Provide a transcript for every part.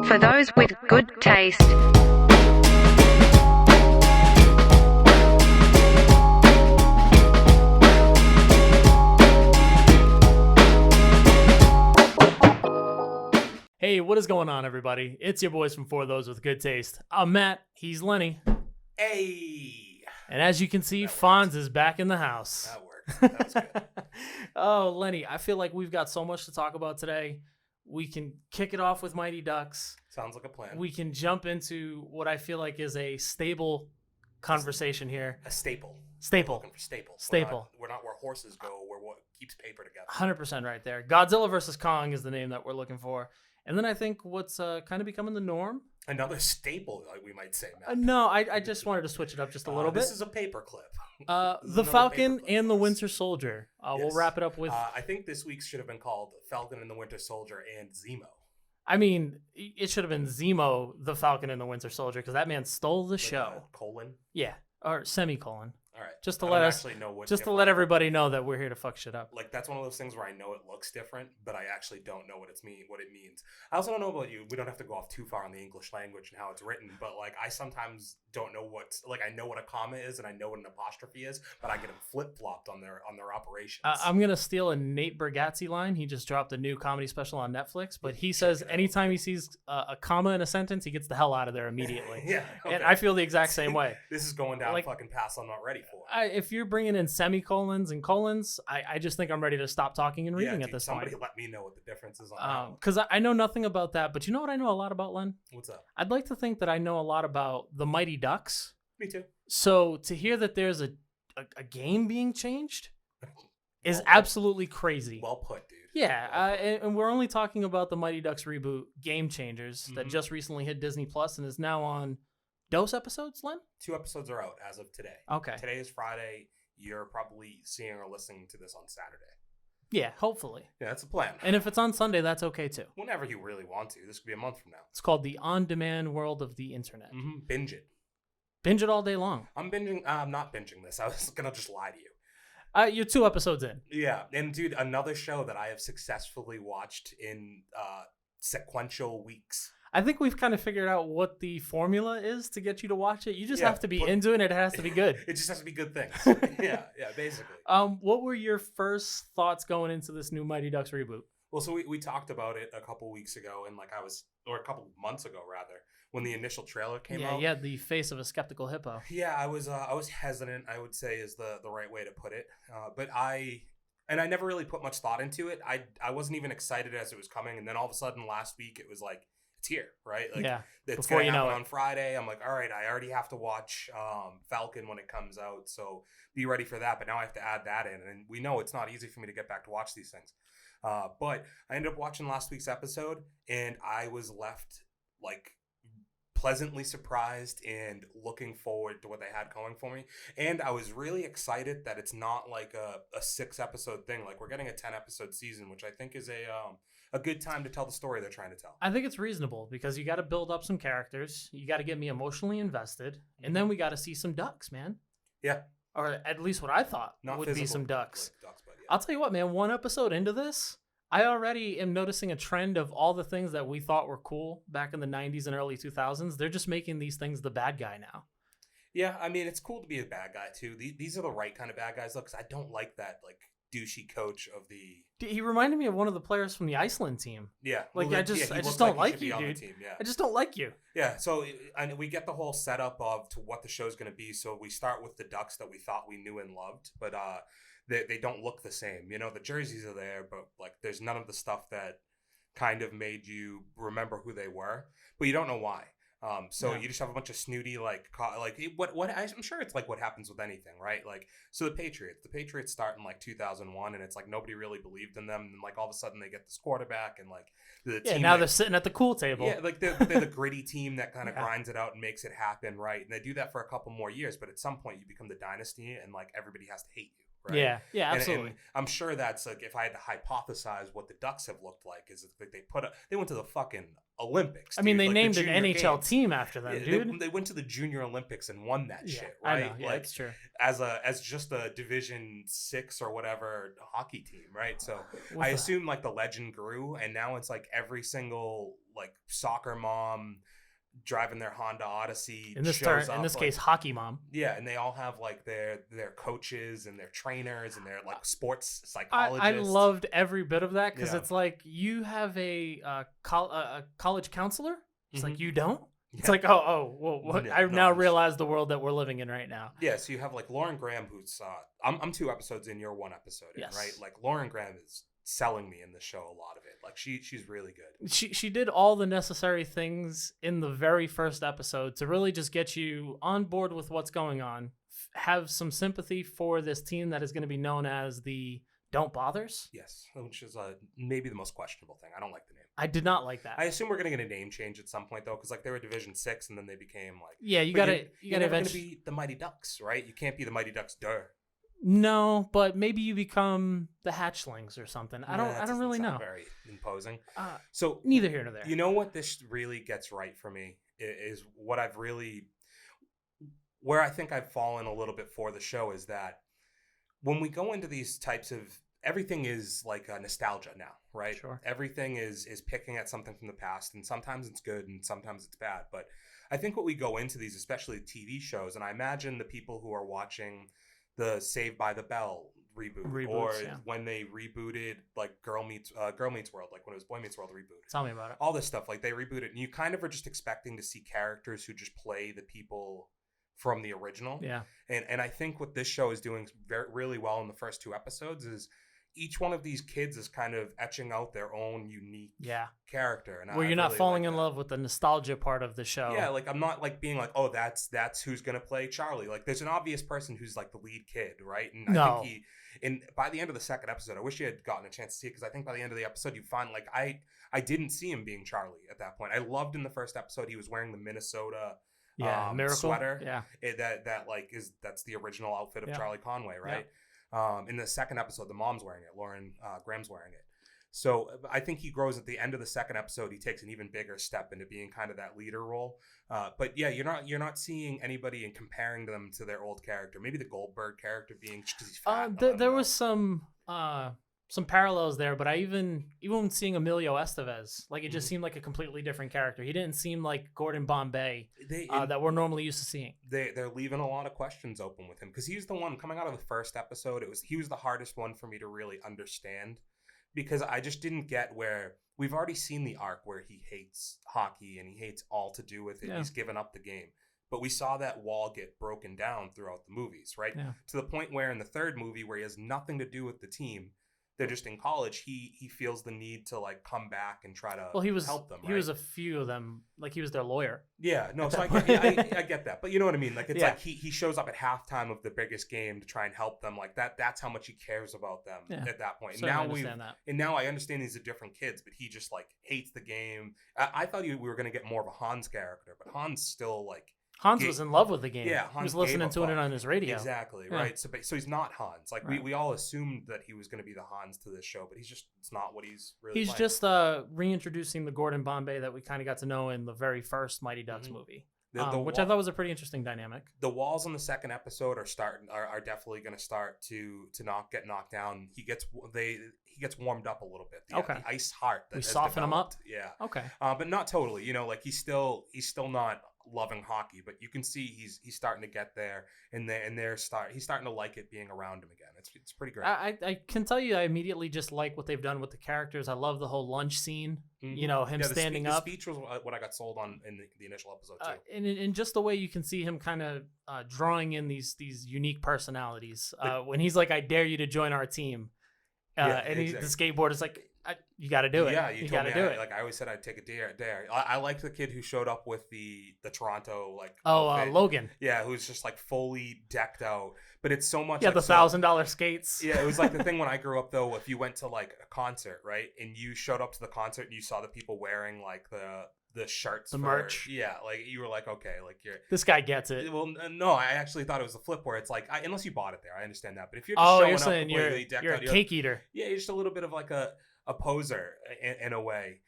For those with good taste. Hey, what is going on, everybody? It's your boys from For Those with Good Taste. I'm Matt. He's Lenny. Hey! And as you can see, Fonz is back in the house. That works. That was good. Oh, Lenny, I feel like we've got so much to talk about today. We can kick it off with Mighty Ducks. Sounds like a plan. We can jump into what I feel like is a stable conversation here. A staple. Staple. We're looking for staples. Staple. We're not where horses go. We're what keeps paper together. 100% right there. Godzilla versus Kong is the name that we're looking for. And then I think what's kind of becoming the norm. Another staple, like we might say, Matt. No, I just wanted to switch it up just a little bit. This is a paperclip. The Falcon and the Winter Soldier. We'll wrap it up with... I think this week's should have been called Falcon and the Winter Soldier and Zemo. I mean, it should have been Zemo, the Falcon and the Winter Soldier, because that man stole the show. Colon? Yeah, or semicolon. All right. Just to let everybody know that we're here to fuck shit up. Like, that's one of those things where I know it looks different, but I actually don't know what it means. I also don't know about you. We don't have to go off too far on the English language and how it's written, but like I sometimes don't know I know what a comma is and I know what an apostrophe is, but I get them flip flopped on their operations. I'm gonna steal a Nate Bargatze line. He just dropped a new comedy special on Netflix, but he says anytime he sees a comma in a sentence, he gets the hell out of there immediately. Yeah, okay. And I feel the exact same way. This is going down fucking paths I'm not ready for. If you're bringing in semicolons and colons, I just think I'm ready to stop talking and reading at this point. Somebody let me know what the difference is on that. Because I know nothing about that, but you know what I know a lot about, Len? What's up? I'd like to think that I know a lot about the Mighty Ducks. Me too. So to hear that there's a game being changed is absolutely crazy. Well put, dude. Yeah, and we're only talking about the Mighty Ducks reboot, Game Changers, that just recently hit Disney Plus and is now on dose episodes, Len? 2 episodes are out as of today. Okay. Today is Friday. You're probably seeing or listening to this on Saturday. Yeah, hopefully. Yeah, that's a plan. And if it's on Sunday, that's okay too. Whenever you really want to. This could be a month from now. It's called the on-demand world of the internet. Binge it. Binge it all day long. I'm not binging this. I was going to just lie to you. You're 2 episodes in. Yeah. And dude, another show that I have successfully watched in sequential weeks. I think we've kind of figured out what the formula is to get you to watch it. You just have to be into it and it has to be good. It just has to be good things. yeah, basically. What were your first thoughts going into this new Mighty Ducks reboot? Well, so we talked about it a couple weeks ago and a couple months ago rather, when the initial trailer came out. Yeah, the face of a skeptical hippo. Yeah, I was hesitant, I would say is the right way to put it. But I never really put much thought into it. I wasn't even excited as it was coming, and then all of a sudden last week it was like, it's here, right? Like, yeah. It's going to happen on Friday. I'm like, all right, I already have to watch Falcon when it comes out, so be ready for that. But now I have to add that in, and we know it's not easy for me to get back to watch these things. But I ended up watching last week's episode, and I was left like pleasantly surprised and looking forward to what they had going for me. And I was really excited that it's not like a 6-episode thing. Like, we're getting a 10-episode season, which I think is a good time to tell the story they're trying to tell. I think it's reasonable because you got to build up some characters. You got to get me emotionally invested. And then we got to see some ducks, man. Yeah. Or at least what I thought would be some ducks. Like ducks, but yeah. I'll tell you what, man, 1 episode into this, I already am noticing a trend of all the things that we thought were cool back in the 90s and early 2000s. They're just making these things the bad guy now. Yeah, I mean, it's cool to be a bad guy, too. These are the right kind of bad guys, though, because I don't like that, like, douchey coach of the... He reminded me of one of the players from the Iceland team. Yeah. Like, I just don't like you, dude. Yeah. I just don't like you. Yeah, so and we get the whole setup of to what the show's going to be. So we start with the Ducks that we thought we knew and loved, but they don't look the same. You know, the jerseys are there, but like there's none of the stuff that kind of made you remember who they were, but you don't know why. You just have a bunch of snooty what I'm sure it's like what happens with anything, right? Like, so the Patriots start in like 2001, and it's like nobody really believed in them, and like all of a sudden they get this quarterback, and like the team now they're sitting at the cool table. Yeah, like they're the gritty team that kind of grinds it out and makes it happen, right? And they do that for a couple more years, but at some point you become the dynasty, and like everybody has to hate you. right? Yeah, And absolutely. I'm sure that's like, if I had to hypothesize what the Ducks have looked like, is like they went to the fucking Olympics. I mean, dude, they like the named an junior NHL games. team after them, Yeah, dude. they went to the Junior Olympics and won that Yeah, shit, I right? know. Yeah, like it's true. as just a Division 6 or whatever hockey team, right? So I With assume like the legend grew, and now it's like every single like soccer mom driving their Honda Odyssey in this shows up, in this like, case, hockey mom. yeah, and they all have like their coaches and their trainers and their like sports I psychologists. loved every bit of that because Yeah. it's like you have a college counselor. It's like Mhm. you don't. It's Yeah. like well, what? No, I no, now it's- realize the world that we're living in right now. Yeah, so you have like Lauren Graham, who's I'm 2 episodes in, you're 1 episode in, Yes. right? Like Lauren Graham is selling me in the show a lot of it. Like she's really good. She did all the necessary things in the very first episode to really just get you on board with what's going on. Have some sympathy for this team that is going to be known as the Don't Bothers. Yes, which is maybe the most questionable thing. I don't like the name. I did not like that. I assume we're gonna get a name change at some point though, because like they were Division 6 and then they became like, yeah, you but gotta you're you gotta never gonna eventually. be the Mighty Ducks, right? You can't be the Mighty Ducks, No, but maybe you become the Hatchlings or something. I don't doesn't really sound know. Very imposing. So So neither here nor there. you know what this really gets right for me is what I've really, where I think I've fallen a little bit for the show is that when we go into these types of, everything is like a nostalgia now, right? Sure. Everything is picking at something from the past, and sometimes it's good and sometimes it's bad. But I think what we go into these, especially TV shows, and I imagine the people who are watching the Saved by the Bell reboot, or Reboots, yeah. when they rebooted like Girl Meets World, like when it was Boy Meets World reboot, Tell me about it. all this stuff, like they reboot it, and you kind of are just expecting to see characters who just play the people from the original. Yeah. And I think what this show is doing really well in the first 2 episodes is each one of these kids is kind of etching out their own unique Yeah. character. And Where I you're not really falling like in that. love with the nostalgia part of the show. Yeah, like I'm not like being like, oh, that's who's gonna play Charlie. Like there's an obvious person who's like the lead kid, right? And I No. think and by the end of the second episode, I wish you had gotten a chance to see it, because I think by the end of the episode you find like I didn't see him being Charlie at that point. I loved in the first episode he was wearing the Minnesota Miracle sweater. Yeah. That like that's the original outfit of Yeah. Charlie Conway, right? In the second episode, the mom's wearing it. Lauren Graham's wearing it. So I think he grows at the end of the second episode. He takes an even bigger step into being kind of that leader role. But yeah, you're not seeing anybody and comparing them to their old character. Maybe the Goldberg character being because he's fat. I don't There know. was some parallels there, but I even seeing Emilio Estevez, like it just seemed like a completely different character. He didn't seem like Gordon Bombay that we're normally used to seeing. They're leaving a lot of questions open with him, because he's the one coming out of the first episode. He was the hardest one for me to really understand, because I just didn't get where we've already seen the arc where he hates hockey and he hates all to do with it. Yeah. He's given up the game. But we saw that wall get broken down throughout the movies, right? Yeah. To the point where in the third movie, where he has nothing to do with the team, they're just in college, he feels the need to like come back and try to help them. Right? He was a few of them, like he was their lawyer. Yeah, no, so I get that. But you know what I mean? Like it's like he shows up at halftime of the biggest game to try and help them. Like that's how much he cares about them at that point. So And now I understand these are different kids, but he just like hates the game. I thought we were gonna get more of a Hans character, but Hans still like Hans was in love with the game. Yeah, he was Hans listening gave to a it on his radio. Exactly, Yeah. right. So he's not Hans. Like Right. we all assumed that he was going to be the Hans to this show, but it's not what he's really. He's playing. just reintroducing the Gordon Bombay that we kind of got to know in the very first Mighty Ducks movie, which I thought was a pretty interesting dynamic. The walls on the second episode are definitely going to start to get knocked down. He gets warmed up a little bit. The ice heart. That We has soften him up? developed. Yeah. Okay. But not totally. You know, like he's still not loving hockey, but you can see he's starting to get there, and he's starting to like it being around him again. It's pretty great. I can tell you, I immediately just like what they've done with the characters. I love the whole lunch scene. Mhm. You know, him standing up. The speech was what I got sold on in the initial episode too. And just the way you can see him kind of drawing in these unique personalities. When he's like, "I dare you to join our team," and the skateboard is like, You got to do it. Yeah, you got told to me. do it. Like I always said, I'd take a dare. I liked the kid who showed up with the Toronto outfit. Logan. Yeah, who's just like fully decked out. But it's so much. Yeah, like, the $1,000 skates. Yeah, it was like the thing when I grew up though. If you went to like a concert, right, and you showed up to the concert and you saw the people wearing like the shirts, the merch. Yeah, like you were like, okay, like this guy gets it. Well, no, I actually thought it was the flip where it's like, unless you bought it there, I understand that. But if you're just showing up completely decked out, you're a cake eater. Yeah, you're just a little bit of like a poser in a way.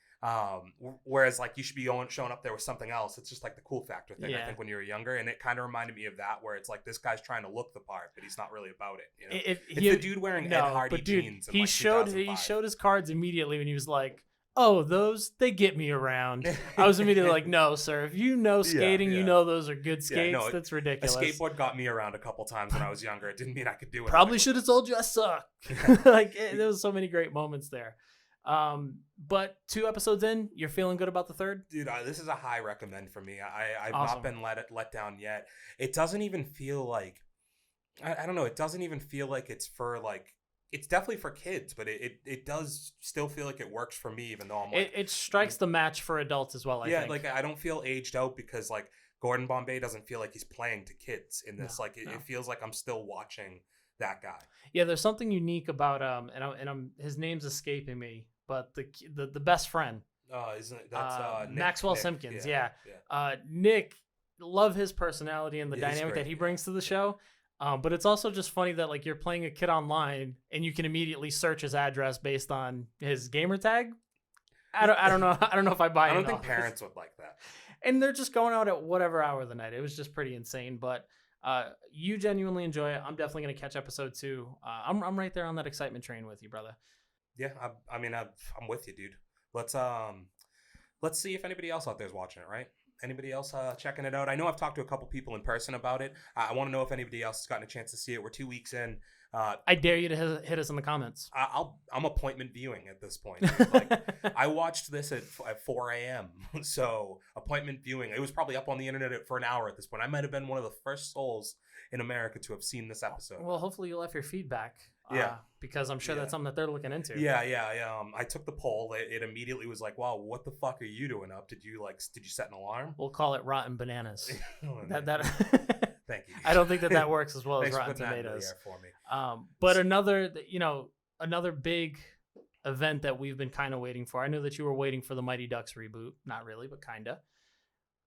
Whereas like you should be showing up there with something else. It's just like the cool factor thing. Yeah. I think when you were younger, and it kind of reminded me of that, where it's like this guy's trying to look the part, but he's not really about it. You know? It's the dude wearing Ed Hardy jeans. He showed his cards immediately when he was like, "Oh, those, they get me around." I was immediately like, "No, sir. If you know skating, you know those are good skates. No, that's ridiculous." A skateboard got me around a couple times when I was younger. It didn't mean I could do it. Probably should have told you I suck. There was so many great moments there. But 2 episodes in, you're feeling good about the third? Dude, this is a high recommend for me. I've awesome. not been let down yet. It doesn't even feel like, I don't know. It doesn't even feel like it's for like, it's definitely for kids, but it does still feel like it works for me, even though I'm like, it strikes the match for adults as well. I think. Like I don't feel aged out because like Gordon Bombay doesn't feel like he's playing to kids in this. It feels like I'm still watching that guy. Yeah, there's something unique about his name's escaping me, but the best friend. Isn't it? That's Nick, Maxwell Simpkins. Yeah. Nick, love his personality and the dynamic that he brings to the show. But it's also just funny that like you're playing a kid online and you can immediately search his address based on his gamer tag. I don't know. I don't know if I buy it. I don't think parents would like that. And they're just going out at whatever hour of the night. It was just pretty insane. But you genuinely enjoy it. I'm definitely going to catch episode 2. I'm right there on that excitement train with you, brother. Yeah, I'm with you, dude. Let's see if anybody else out there is watching it, right? Anybody else checking it out? I know I've talked to a couple people in person about it. I want to know if anybody else has gotten a chance to see it. We're 2 weeks in. I dare you to hit us in the comments. I'm appointment viewing at this point. Like, I watched this at 4 a.m. So appointment viewing. It was probably up on the internet for an hour at this point. I might have been one of the first souls in America to have seen this episode. Well, hopefully you'll have your feedback. Yeah, because I'm sure that's something that they're looking into. Yeah. I took the poll. It immediately was like, "Wow, what the fuck are you doing up? Did you set an alarm?" We'll call it rotten bananas. that Thank you. I don't think that works as well as Rotten Tomatoes. For me. But another big event that we've been kind of waiting for. I knew that you were waiting for the Mighty Ducks reboot. Not really, but kind of.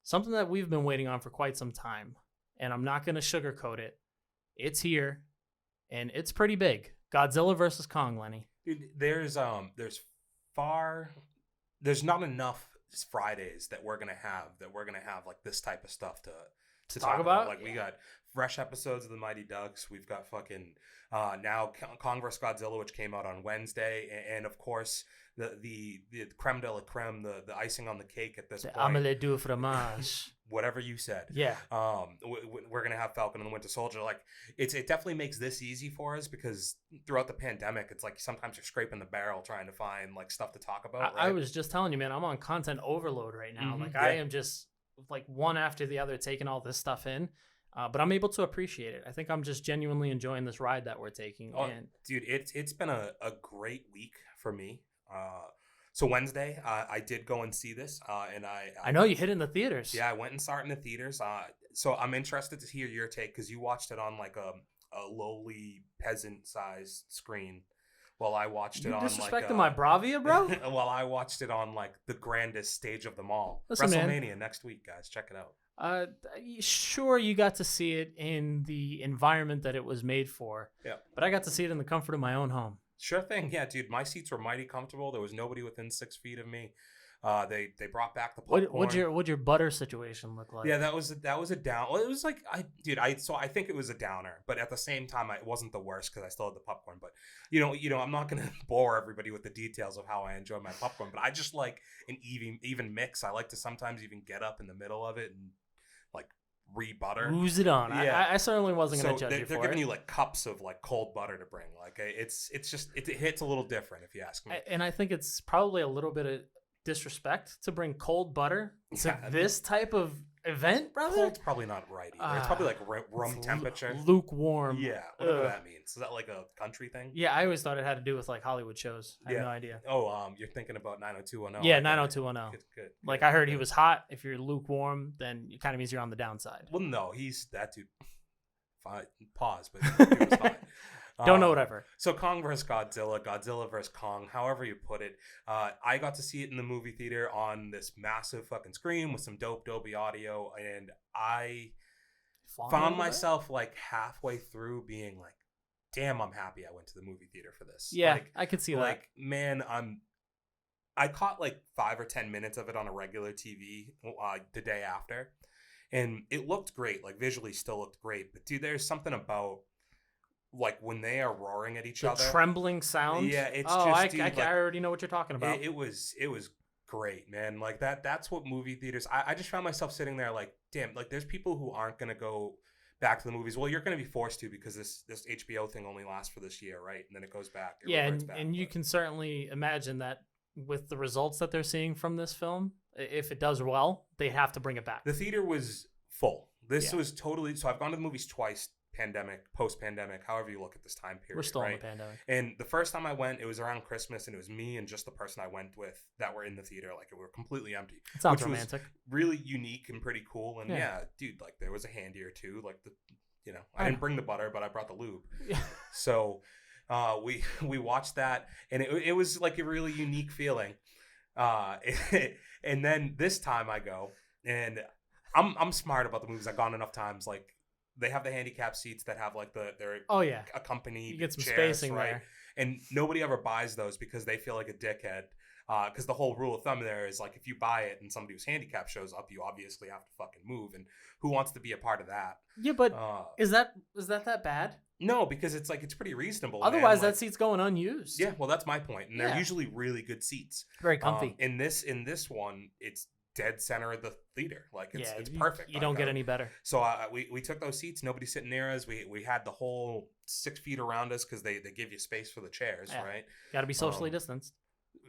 Something that we've been waiting on for quite some time, and I'm not going to sugarcoat it. It's here. And it's pretty big. Godzilla versus Kong, Lenny. Dude, there's not enough Fridays that we're gonna have like this type of stuff to talk about. Like we got fresh episodes of the Mighty Ducks. We've got fucking now Kong vs Godzilla, which came out on Wednesday, and of course the creme de la creme, the icing on the cake at this point. Omelette du fromage. Whatever you said. Yeah. We're gonna have Falcon and the Winter Soldier. Like it definitely makes this easy for us because throughout the pandemic, it's like sometimes you're scraping the barrel trying to find like stuff to talk about. I was just telling you, man, I'm on content overload right now. Mm-hmm. Like I am just like one after the other taking all this stuff in. But I'm able to appreciate it. I think I'm just genuinely enjoying this ride that we're taking. Oh, dude, it's been a great week for me. So Wednesday, I did go and see this, and I know you hit it in the theaters. Yeah, I went and saw it in the theaters. So I'm interested to hear your take because you watched it on like a lowly peasant-sized screen, while I watched it on disrespecting my bravia, bro. While I watched it on like the grandest stage of them all. Listen, WrestleMania next week, guys. Check it out. Sure, you got to see it in the environment that it was made for. Yeah. But I got to see it in the comfort of my own home. Sure thing. Yeah, dude. My seats were mighty comfortable. There was nobody within 6 feet of me. They brought back the popcorn. What'd your butter situation look like? Yeah, that was a down. Well, it was like I think it was a downer, but at the same time, it wasn't the worst because I still had the popcorn. But you know, I'm not gonna bore everybody with the details of how I enjoy my popcorn. But I just like an even mix. I like to sometimes even get up in the middle of it and like re-butter. Ooze it on. Yeah. I certainly wasn't gonna judge you for it. They're giving you like cups of like cold butter to bring. Like it's just it hits a little different if you ask me. And I think it's probably a little bit of disrespect to bring cold butter to this type of Event, brother? Cold's probably not right either. It's probably like room It's temperature. Lukewarm. Yeah, whatever Ugh. that means. Is that like a country thing? Yeah, I always thought it had to do with like Hollywood shows. I have Yeah. no idea. Oh, you're thinking about 90210. Yeah, I get it. 90210. Good. Like I heard he was hot. If you're lukewarm, then it kind of means you're on the downside. Well, no, he's that dude. Fine. Pause, but he was fine. Don't know whatever. So Kong versus Godzilla, Godzilla versus Kong, however you put it. I got to see it in the movie theater on this massive fucking screen with some dope Dolby audio, and I found myself like halfway through being like, damn, I'm happy I went to the movie theater for this. Yeah, like, I could see that. Like, man, I caught like 5 or 10 minutes of it on a regular TV the day after, and it looked great. Like visually, still looked great. But dude, there's something about like when they are roaring at each other, trembling sound. Yeah, it's I already know what you're talking about. It was great, man. Like that's what movie theaters. I just found myself sitting there like, damn. Like there's people who aren't gonna go back to the movies. Well, you're gonna be forced to because this HBO thing only lasts for this year, right? And then it goes back. And you can certainly imagine that with the results that they're seeing from this film, if it does well, they have to bring it back. The theater was full. This was totally. So I've gone to the movies twice. Pandemic, post-pandemic, however you look at this time period. We're still right? in the pandemic. And the first time I went, it was around Christmas, and it was me and just the person I went with that were in the theater. Like, it were completely empty. It sounds which romantic. Was really unique and pretty cool. And yeah, dude, like there was a handy or two. Like I didn't bring the butter, but I brought the lube. Yeah. So we watched that, and it was like a really unique feeling. And then this time I go, and I'm smart about the movies. I've gone enough times, like. They have the handicap seats that have like their accompanied you get some chairs, spacing right? there. And nobody ever buys those because they feel like a dickhead. Because the whole rule of thumb there is like if you buy it and somebody who's handicapped shows up, you obviously have to fucking move. And who wants to be a part of that? Yeah, but is that bad? No, because it's like it's pretty reasonable. Otherwise, man. that seat's going unused. Yeah, well, that's my point. And they're usually really good seats. Very comfy. In this one, it's dead center of the theater. Like it's perfect. You don't get any better. So we took those seats. Nobody sitting near us. We had the whole 6 feet around us because they give you space for the chairs, right? Got to be socially distanced.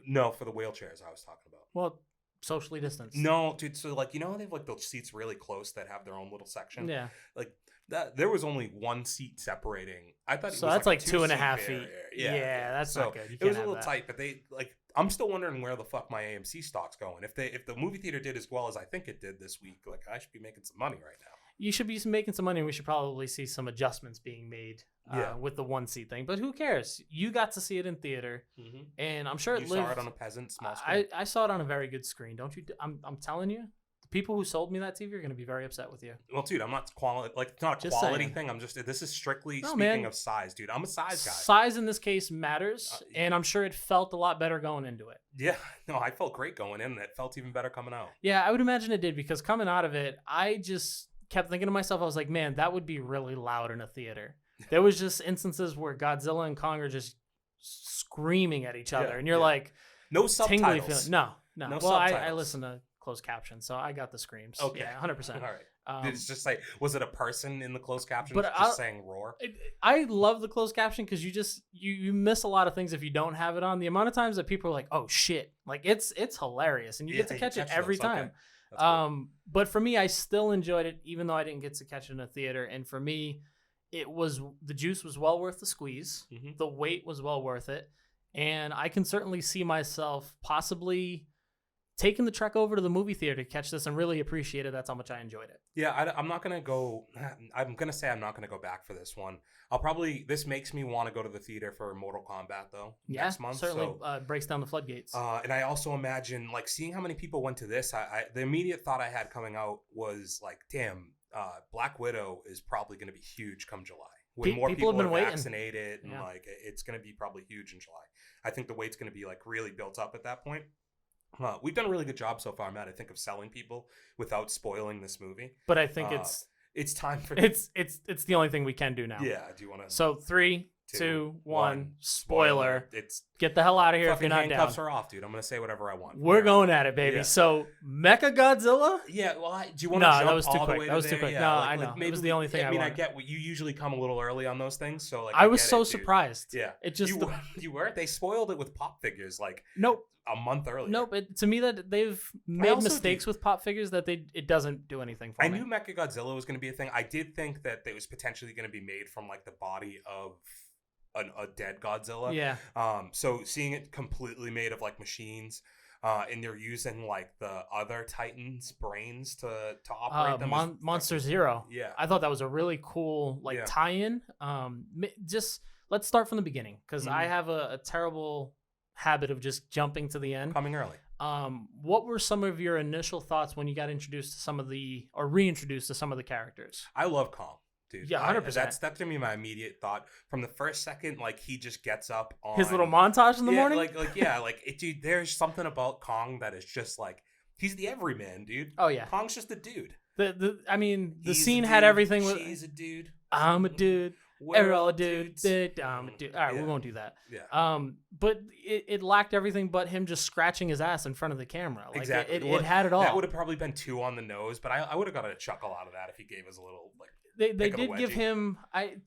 No, for the wheelchairs I was talking about. Well, socially distanced. No, dude. So like they have like those seats really close that have their own little section. Yeah. Like that. There was only one seat separating. I thought so. It was That's like 2.5 feet. Yeah, that's not good. It was a little tight, but they like. I'm still wondering where the fuck my AMC stock's going. If the movie theater did as well as I think it did this week, like I should be making some money right now. You should be making some money, and we should probably see some adjustments being made with the one seat thing. But who cares? You got to see it in theater, and I'm sure you saw it on a peasant small screen. I saw it on a very good screen. Don't you? I'm telling you. People who sold me that TV are going to be very upset with you. Well, dude, I'm not quality. Like, it's not a quality thing. This is strictly speaking of size, dude. I'm a size guy. Size in this case matters, and I'm sure it felt a lot better going into it. Yeah, no, I felt great going in, and it felt even better coming out. Yeah, I would imagine it did because coming out of it, I just kept thinking to myself, I was like, man, that would be really loud in a theater. There was just instances where Godzilla and Kong are just screaming at each other, and you're like, no subtitles. No. Well, subtitles. I listen to closed caption, so I got the screams. Okay, yeah, 100%. All right. It's just like, was it a person in the closed caption but just saying roar? I love the closed caption because you miss a lot of things if you don't have it on. The amount of times that people are like, "Oh shit!" Like it's hilarious, and you get to catch it every time. Okay. Cool. But for me, I still enjoyed it, even though I didn't get to catch it in a theater. And for me, the juice was well worth the squeeze. Mm-hmm. The wait was well worth it, and I can certainly see myself possibly taking the trek over to the movie theater to catch this and really appreciate it. That's how much I enjoyed it. Yeah, I'm not going to go. I'm going to say I'm not going to go back for this one. This makes me want to go to the theater for Mortal Kombat, though, next month. Certainly breaks down the floodgates. And I also imagine, like, seeing how many people went to this, the immediate thought I had coming out was, like, damn, Black Widow is probably going to be huge come July. When more people have been vaccinated, and, like, it's going to be probably huge in July. I think the wait's going to be, like, really built up at that point. We've done a really good job so far, Matt, I think, of selling people without spoiling this movie. But I think it's time for it's the only thing we can do now. Yeah, do you want to? So 3, 2, 1, spoiler. Get the hell out of here if you're not down. Handcuffs are off, dude. I'm gonna say whatever I want. We're going at it, baby. Yeah. So Mecha Godzilla? Yeah. Well, do you want to? No, that was too quick. That was too quick. Yeah, no, I know. Maybe, it was the only thing. I mean, I get what you usually come a little early on those things. So like, I was so surprised. Yeah. It just you were. They spoiled it with pop figures. Like nope. a month earlier. Nope. To me, that they've made also mistakes with pop figures that it doesn't do anything for me. I knew Mechagodzilla was going to be a thing. I did think that it was potentially going to be made from like the body of a dead Godzilla. Yeah. So seeing it completely made of like machines, and they're using like the other Titans' brains to operate them. Monster Zero. Yeah. I thought that was a really cool tie-in. Just let's start from the beginning because I have a terrible habit of just jumping to the end. Coming early. What were some of your initial thoughts when you got introduced to reintroduced to some of the characters? I love Kong, dude. Yeah, 100%. That's gonna be my immediate thought from the first second. Like he just gets up on his little montage in the morning. Dude. There's something about Kong that is just like he's the everyman, dude. Oh yeah, Kong's just a dude. The scene had everything. She's a dude. I'm a dude. We're all dudes. I'm a dude. All right, we won't do that. Yeah. But it lacked everything but him just scratching his ass in front of the camera. Like, exactly. It had it all. That would have probably been too on the nose, but I would have got a chuckle out of that if he gave us a little like. They did give him.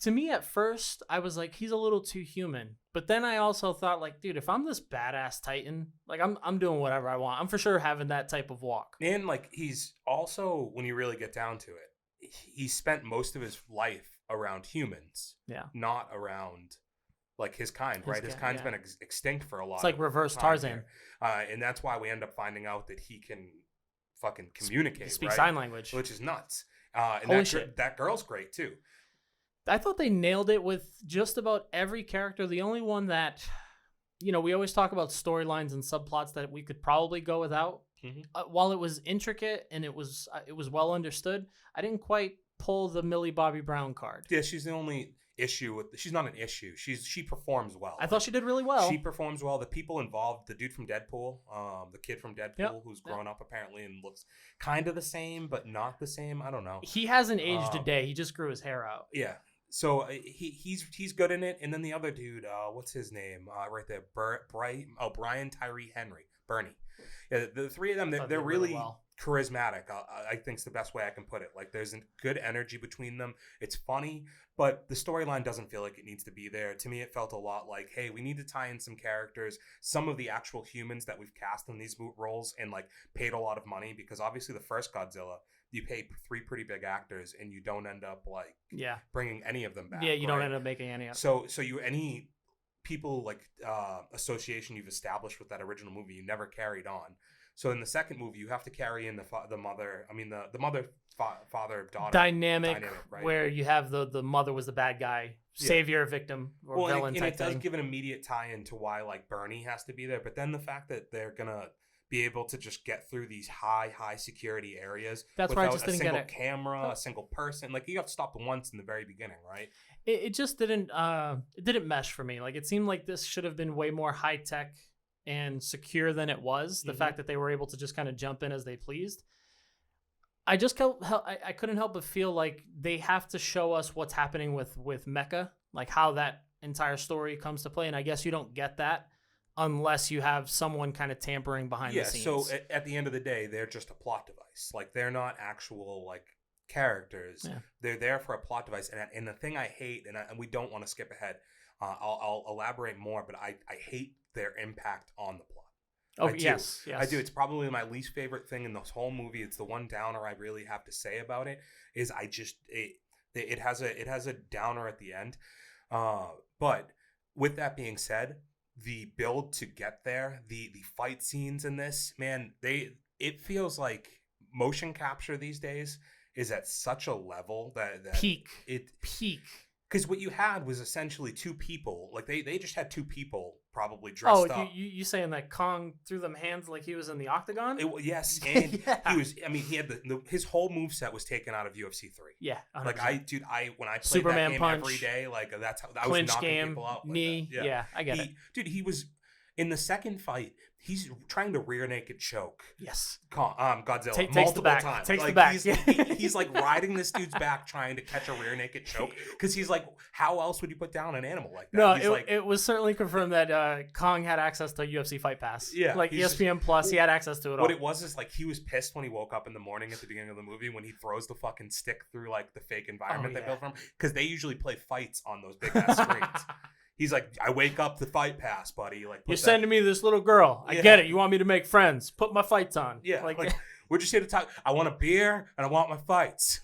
To me at first I was like he's a little too human, but then I also thought like, dude, if I'm this badass Titan, like I'm doing whatever I want. I'm for sure having that type of walk. And like he's also, when you really get down to it, he spent most of his life around humans, not around like his kind, right? His kind's been extinct for a lot. It's like reverse Tarzan, and that's why we end up finding out that he can fucking communicate, speak right? sign language, which is nuts. And Holy shit. That girl's great too. I thought they nailed it with just about every character. The only one that, we always talk about storylines and subplots that we could probably go without. While it was intricate and it was well understood, I didn't quite pull the Millie Bobby Brown card. Yeah, she's the only issue with. She's not an issue. She performs well. I thought she did really well. She performs well. The people involved, the dude from Deadpool, the kid from Deadpool, who's grown up apparently and looks kind of the same but not the same. I don't know. He hasn't aged a day. He just grew his hair out. Yeah. So he's good in it. And then the other dude, what's his name? Right there, Brian Tyree Henry, Bernie. Yeah, the three of them, they're really charismatic. I think is the best way I can put it. Like there's a good energy between them. It's funny, but the storyline doesn't feel like it needs to be there. To me, it felt a lot like, hey, we need to tie in some characters, some of the actual humans that we've cast in these roles and like paid a lot of money, because obviously the first Godzilla, you pay 3 pretty big actors and you don't end up like bringing any of them back. Yeah, you don't end up making any of them. So any people like association you've established with that original movie, you never carried on. So in the second movie, you have to carry in the mother father daughter dynamic, right? Where you have the mother was the bad guy, savior, victim, or villain type thing. And it does give an immediate tie-in to why like Bernie has to be there. But then the fact that they're gonna be able to just get through these high security areas without a single camera, a single person. Like you got stopped once in the very beginning, right? It just didn't mesh for me. Like it seemed like this should have been way more high tech and secure than it was. The fact that they were able to just kind of jump in as they pleased. I couldn't help but feel like they have to show us what's happening with Mecha, like how that entire story comes to play. And I guess you don't get that unless you have someone kind of tampering behind the scenes. So at the end of the day, they're just a plot device. Like they're not actual like characters. Yeah. They're there for a plot device. And the thing I hate, and we don't want to skip ahead, I'll elaborate more, but I hate their impact on the plot. Oh, yes. I do. It's probably my least favorite thing in this whole movie. It's the one downer I really have to say about it is it has a downer at the end. But with that being said, the build to get there, the fight scenes in this, man, it feels like motion capture these days is at such a level that peak. Because what you had was essentially 2 people. Like they just had 2 people probably dressed up. You saying that Kong threw them hands like he was in the octagon? Yes, and he was. I mean, he had his whole moveset was taken out of UFC 3. Yeah, 100%. Like when I played Superman that game punch, every day, like that's how I clinch was knocking game, people out. Like knee. that. Yeah, I get it. Dude, he was in the second fight. He's trying to rear naked choke. Yes. Godzilla multiple times. Takes the back. He's like riding this dude's back trying to catch a rear naked choke because he's like, how else would you put down an animal like that? No, it was certainly confirmed that Kong had access to UFC Fight Pass. Yeah, like ESPN Plus, he had access to it. What it was is like he was pissed when he woke up in the morning at the beginning of the movie when he throws the fucking stick through like the fake environment they built for him, because they usually play fights on those big ass screens. He's like, I wake up the fight pass, buddy. Like, You're sending me this little girl. I get it. You want me to make friends. Put my fights on. Yeah. Like we're just here to talk. I want a beer and I want my fights.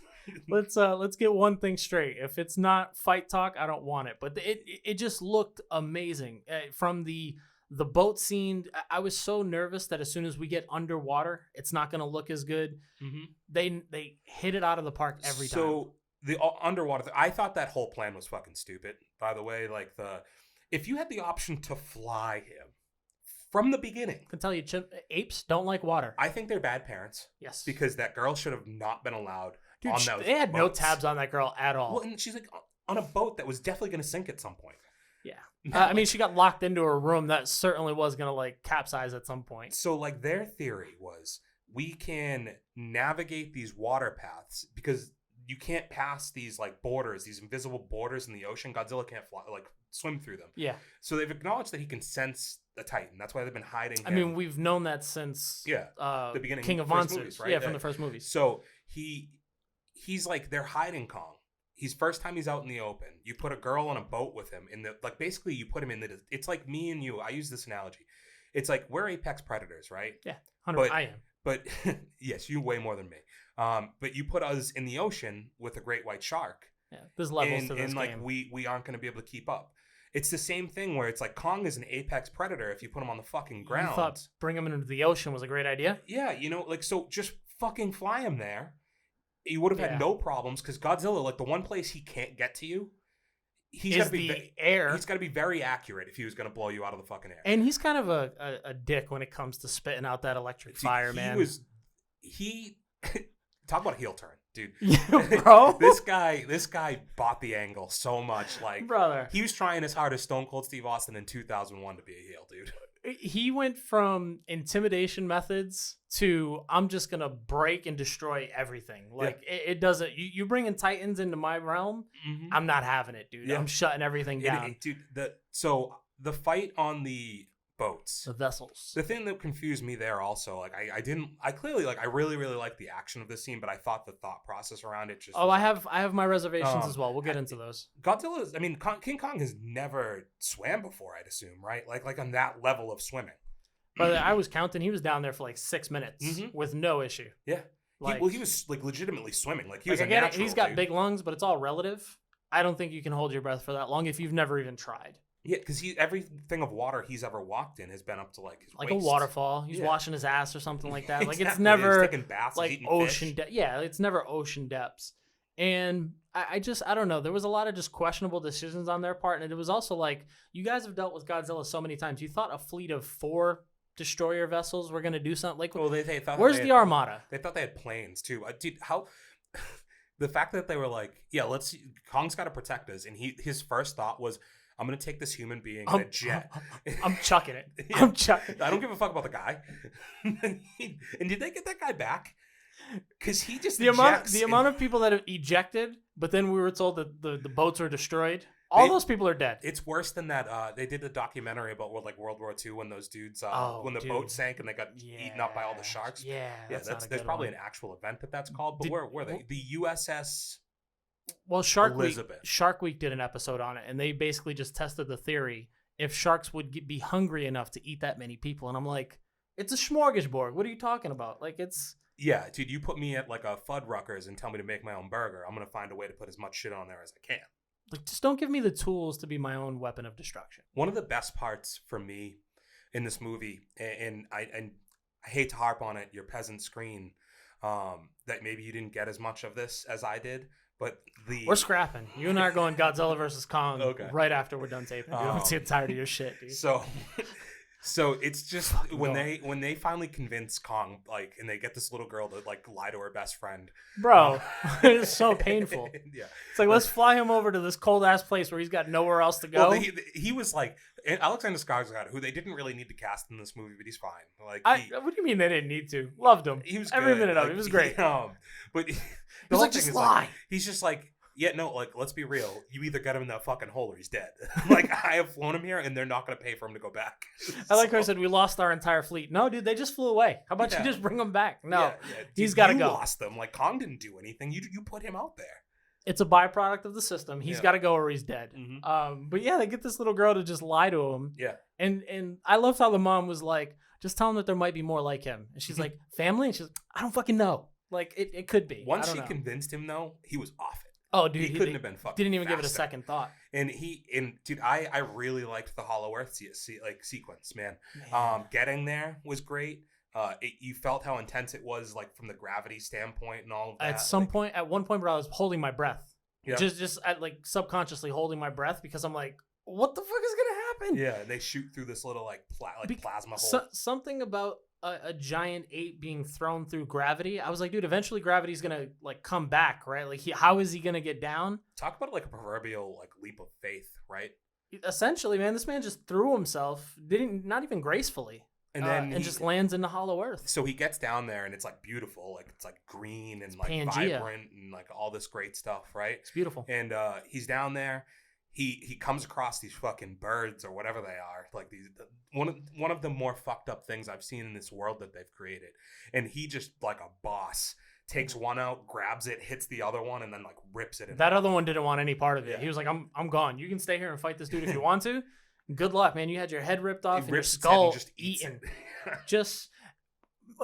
Let's get one thing straight. If it's not fight talk, I don't want it. But it just looked amazing. From the boat scene, I was so nervous that as soon as we get underwater, it's not going to look as good. Mm-hmm. They hit it out of the park every time. So the underwater, I thought that whole plan was fucking stupid. By the way, like if you had the option to fly him from the beginning, I can tell you, apes don't like water. I think they're bad parents. Yes, because that girl should have not been allowed. Dude, on those they had boats. no tabs on that girl at all. Well, and she's like on a boat that was definitely going to sink at some point. Yeah. I mean, she got locked into her room. That certainly was going to like capsize at some point. So like their theory was we can navigate these water paths because you can't pass these like borders, these invisible borders in the ocean. Godzilla can't swim through them. Yeah. So they've acknowledged that he can sense the Titan. That's why they've been hiding him. I mean, we've known that since the beginning, King of Monsters, movies, right? Yeah, from the first movies. So he's like, they're hiding Kong. He's first time he's out in the open. You put a girl on a boat with him basically you put him in it's like me and you. I use this analogy. It's like we're apex predators, right? Yeah, 100%. I am. But yes, you way more than me. But you put us in the ocean with a great white shark. Yeah, there's levels to this and like game. we aren't going to be able to keep up. It's the same thing where it's like Kong is an apex predator if you put him on the fucking ground. You thought bring him into the ocean was a great idea? Yeah, like so just fucking fly him there. You would have had no problems because Godzilla, like the one place he can't get to you, he's got to be air. He's got to be very accurate if he was going to blow you out of the fucking air. And he's kind of a dick when it comes to spitting out that electric fire, man. He talk about a heel turn, dude. Yeah, bro. This guy bought the angle so much. Like, brother, he was trying as hard as Stone Cold Steve Austin in 2001 to be a heel, dude. He went from intimidation methods to I'm just gonna break and destroy everything. Like it doesn't. You bringing Titans into my realm, I'm not having it, dude. Yeah. I'm shutting everything down, dude. So the fight on the boats, the vessels. The thing that confused me there also, like I clearly I really like the action of this scene, but I thought the thought process around it just. Oh, I have my reservations as well. We'll get into those. Godzilla's. I mean, King Kong has never swam before. I'd assume, right? Like on that level of swimming. But I was counting. He was down there for like 6 minutes with no issue. Yeah. He was like legitimately swimming. Like he was a natural. He's got big lungs, but it's all relative. I don't think you can hold your breath for that long if you've never even tried. Yeah, because everything of water he's ever walked in has been up to like his waist. A waterfall. He's washing his ass or something like that. Like exactly. It's never taking baths, like ocean. It's never ocean depths. And I don't know. There was a lot of just questionable decisions on their part, and it was also like you guys have dealt with Godzilla so many times. You thought a fleet of 4 destroyer vessels were going to do something like. Well, they thought. Where's the Armada? They thought they had planes too. Dude, how. The fact that they were like, yeah, Kong's got to protect us, and his first thought was, I'm going to take this human being in a jet. I'm chucking it. Yeah. I'm chucking. I don't give a fuck about the guy. And did they get that guy back? Because he just the amount of people that have ejected, but then we were told that the boats were destroyed. Those people are dead. It's worse than that. They did a documentary about World War II when those dudes, when the boat sank and they got eaten up by all the sharks. Yeah, there's probably an actual event that's called. But where were they? The USS. Well, Shark Week did an episode on it, and they basically just tested the theory if sharks would be hungry enough to eat that many people. And I'm like, it's a smorgasbord. What are you talking about? Like, it's... Yeah, dude, you put me at like a Fuddruckers and tell me to make my own burger. I'm going to find a way to put as much shit on there as I can. Like, just don't give me the tools to be my own weapon of destruction. One of the best parts for me in this movie, and I hate to harp on it, your peasant screen, that maybe you didn't get as much of this as I did, but we're scrapping. You and I are going Godzilla versus Kong right after we're done taping. I'm tired of your shit, dude. So it's just when they finally convince Kong, like, and they get this little girl to like lie to her best friend, bro, it's so painful. Yeah, it's like let's fly him over to this cold ass place where he's got nowhere else to go. Well, he was like Alexander Skarsgård, who they didn't really need to cast in this movie, but he's fine. Like, what do you mean they didn't need to? Loved him. He was every good. minute of it. He was great. But he was like, just lie. He's just like. Yeah, no, like, let's be real. You either get him in that fucking hole or he's dead. Like, I have flown him here, and they're not going to pay for him to go back. I like how I said we lost our entire fleet. No, dude, they just flew away. How about you just bring them back? No, he's got to go. You lost them. Like, Kong didn't do anything. You put him out there. it's a byproduct of the system. He's Yeah. got to go or he's dead. Mhm. But yeah, they get this little girl to just lie to him. Yeah. And I loved how the mom was like, just tell him that there might be more like him. And she's like, family? And she's like, I don't fucking know. Like, it could be. Once I don't she know. convinced him, though, he was off it. Oh, dude. He couldn't have been fucking Didn't even give it a faster. second thought. And dude, I really liked the Hollow Earth sequence, man. Getting there was great. You felt how intense it was, like from the gravity standpoint and all of that. At one point where I was holding my breath. Yeah. Just like subconsciously holding my breath because I'm like, what the fuck is gonna happen? Yeah, they shoot through this little plasma hole. Something about a giant ape being thrown through gravity. I was like, dude, eventually gravity's gonna like come back, right? Like, how is he gonna get down? Talk about like a proverbial like leap of faith, right? Essentially, man, this man just threw himself, not even gracefully, And then and just lands in the Hollow Earth. So he gets down there and it's like beautiful, like it's like green and like Pangea. vibrant and like all this great stuff, right? It's beautiful. And he's down there. He comes across these fucking birds or whatever they are, like these one of the more fucked up things I've seen in this world that they've created. And he just like a boss takes one out, grabs it, hits the other one, and then like rips it in. That other one didn't want any part of it. Yeah. He was like, I'm gone. You can stay here and fight this dude if you want to. Good luck, man. You had your head ripped off and your skull just eats eaten. it. Just,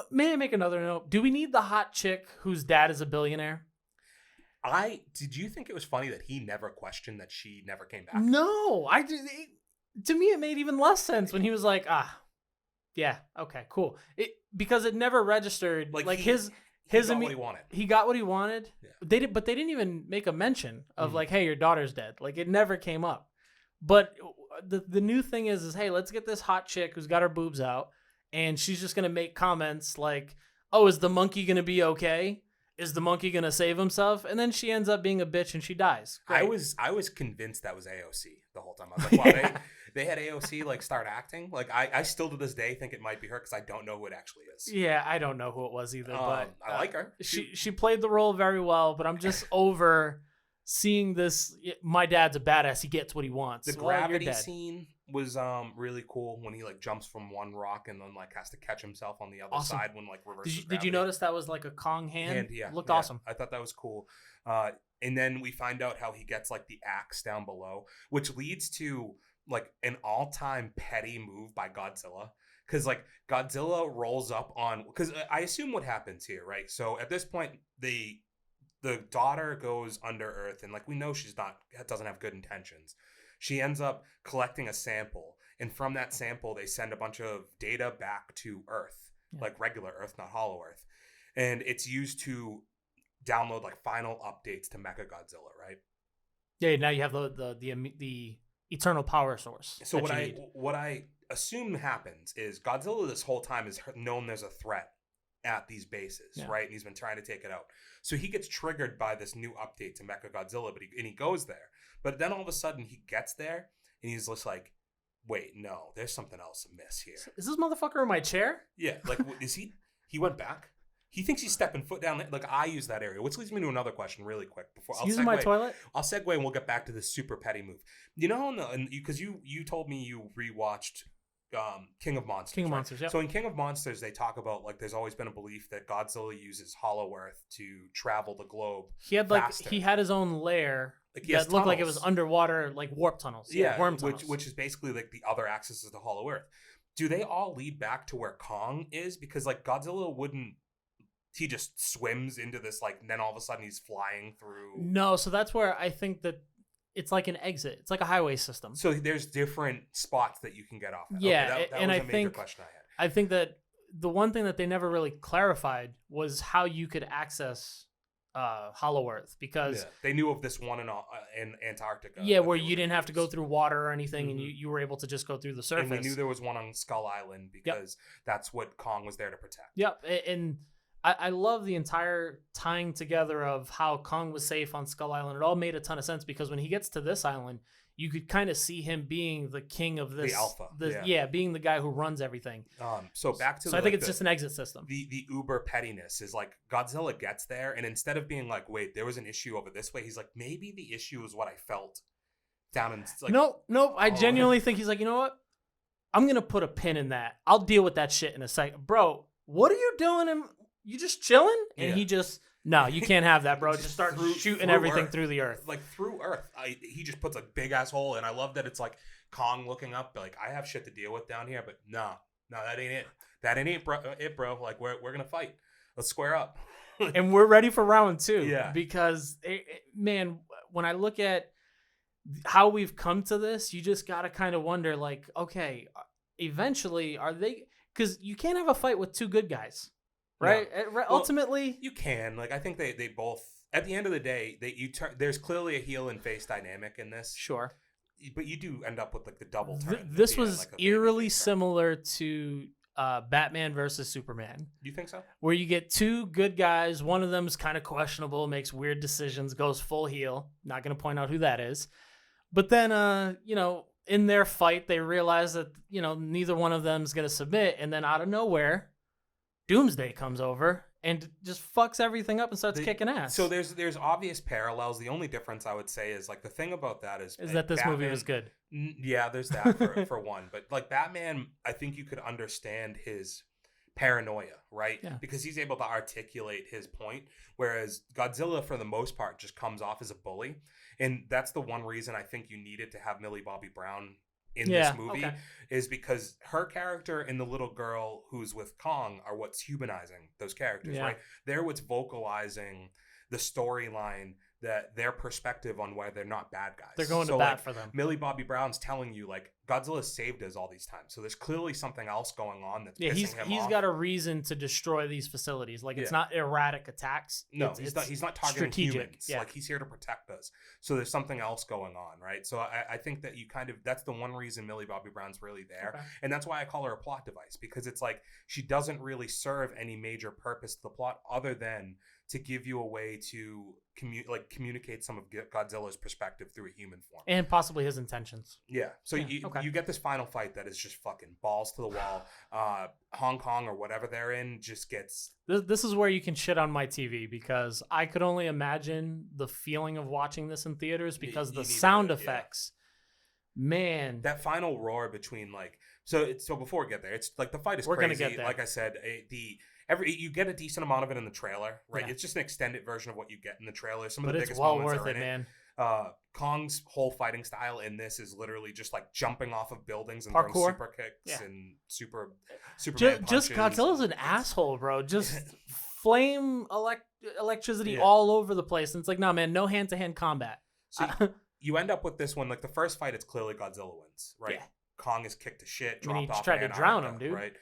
may I make another note? Do we need the hot chick whose dad is a billionaire? Did you think it was funny that he never questioned that she never came back? No, to me it made even less sense when he was like, yeah, okay, cool. Because it never registered like he his got what he wanted. He got what he wanted. Yeah. But they didn't even make a mention of like, hey, your daughter's dead. Like, it never came up. But the new thing is hey, let's get this hot chick who's got her boobs out, and she's just gonna make comments like, oh, is the monkey gonna be okay? Is the monkey gonna save himself? And then she ends up being a bitch and she dies. Great. I was convinced that was AOC the whole time. I was like, wow, they had AOC like start acting. Like I still to this day think it might be her because I don't know who it actually is. Yeah, I don't know who it was either, but I like her. She played the role very well, but I'm just over seeing this. My dad's a badass. He gets what he wants. The gravity scene was really cool when he like jumps from one rock and then like has to catch himself on the other side when like reverses. Did you notice that was like a Kong hand? Yeah, looked awesome. I thought that was cool. And then we find out how he gets like the axe down below, which leads to like an all-time petty move by Godzilla. Because like Godzilla rolls up on, because I assume what happens here, right? So at this point, the daughter goes under Earth, and like we know doesn't have good intentions. She ends up collecting a sample, and from that sample, they send a bunch of data back to Earth, like regular Earth, not Hollow Earth, and it's used to download like final updates to Mechagodzilla, right? Yeah. Now you have the eternal power source. So what I assume happens is Godzilla this whole time is known there's a threat at these bases, right? And he's been trying to take it out. So he gets triggered by this new update to Mechagodzilla, and he goes there. But then all of a sudden he gets there and he's just like, wait, no, there's something else amiss here. Is this motherfucker in my chair? Yeah, like he went back? He thinks he's stepping foot down there. Like I use that area, which leads me to another question really quick. I'll using my toilet? I'll segue and we'll get back to this super petty move. You know, because you told me you rewatched King of Monsters. King of Monsters, yeah. So in King of Monsters, they talk about like there's always been a belief that Godzilla uses Hollow Earth to travel the globe. He had faster. he had his own lair that looked like it was underwater, like warp tunnels. Yeah, worm tunnels. which is basically like the other axis of the Hollow Earth. Do they all lead back to where Kong is? Because like Godzilla wouldn't. He just swims into this like, and then all of a sudden he's flying through. No, so that's where I think that it's like an exit. It's like a highway system. So there's different spots that you can get off at. Yeah, okay, that and was I a major think question I had. I think that the one thing that they never really clarified was how you could access Hollow Earth, because they knew of this one in Antarctica. Yeah, where you didn't have to go through water or anything, and you were able to just go through the surface. And we knew there was one on Skull Island because that's what Kong was there to protect. Yep, and I love the entire tying together of how Kong was safe on Skull Island. It all made a ton of sense because when he gets to this island, you could kind of see him being the king of this. The alpha. Being the guy who runs everything. So back to I think it's just an exit system. The uber pettiness is like Godzilla gets there, and instead of being like, wait, there was an issue over this way, he's like, maybe the issue is what I felt down in like. Nope. I genuinely think he's like, you know what? I'm gonna put a pin in that. I'll deal with that shit in a second, bro. What are you doing? You just chilling? And he just No, you can't have that, bro. Just start Through- shooting through everything Earth. through the earth. Like through Earth. He just puts a big ass hole, and I love that it's like Kong looking up, like I have shit to deal with down here, but no, that ain't it. That ain't it, bro. Like we're gonna fight. Let's square up. And we're ready for round 2. Yeah. Because, man, when I look at how we've come to this, you just got to kind of wonder, like, okay, eventually, are they... Because you can't have a fight with 2 good guys, right? Well, Ultimately... You can. Like, I think they both... At the end of the day, there's clearly a heel and face dynamic in this. Sure. But you do end up with, like, the double turn. This was eerily similar to Batman versus Superman. You think so? Where you get 2 good guys. One of them's kind of questionable, makes weird decisions, goes full heel. Not going to point out who that is. But then, in their fight, they realize that, neither one of them's going to submit. And then out of nowhere, Doomsday comes over and just fucks everything up and starts kicking ass. So there's obvious parallels. The only difference I would say is, like, the thing about that is that this movie was good. Yeah, there's that for one. But, like, Batman, I think you could understand his paranoia, right? Yeah. Because he's able to articulate his point, whereas Godzilla, for the most part, just comes off as a bully. And that's the one reason I think you needed to have Millie Bobby Brown in this movie, is because her character and the little girl who's with Kong are what's humanizing those characters, right? They're what's vocalizing the storyline, that their perspective on why they're not bad guys. They're going to bat for them. Millie Bobby Brown's telling you, like, Godzilla saved us all these times. So there's clearly something else going on that's pissing him off. He's got a reason to destroy these facilities. Like, it's not erratic attacks. No, he's not targeting humans. Yeah. Like, he's here to protect us. So there's something else going on, right? So I think that you that's the one reason Millie Bobby Brown's really there. Okay. And that's why I call her a plot device, because it's like she doesn't really serve any major purpose to the plot other than to give you a way to communicate some of Godzilla's perspective through a human form. And possibly his intentions. Yeah. So you get this final fight that is just fucking balls to the wall. Hong Kong or whatever they're in just gets... This is where you can shit on my TV, because I could only imagine the feeling of watching this in theaters, because the sound effects... Man. That final roar between, like... So before we get there, it's like the fight is crazy. We're going to get there. Like I said, you get a decent amount of it in the trailer, right? Yeah. It's just an extended version of what you get in the trailer. Some of the biggest moments are in it. Man. Kong's whole fighting style in this is literally just like jumping off of buildings and throwing super kicks and super just Godzilla's an asshole, bro. Just flame electricity all over the place. And it's like, no, man, no hand-to-hand combat. So you end up with this one, like the first fight, it's clearly Godzilla wins, right? Yeah. Kong is kicked to shit, dropped off. He tried to drown him, dude. Right.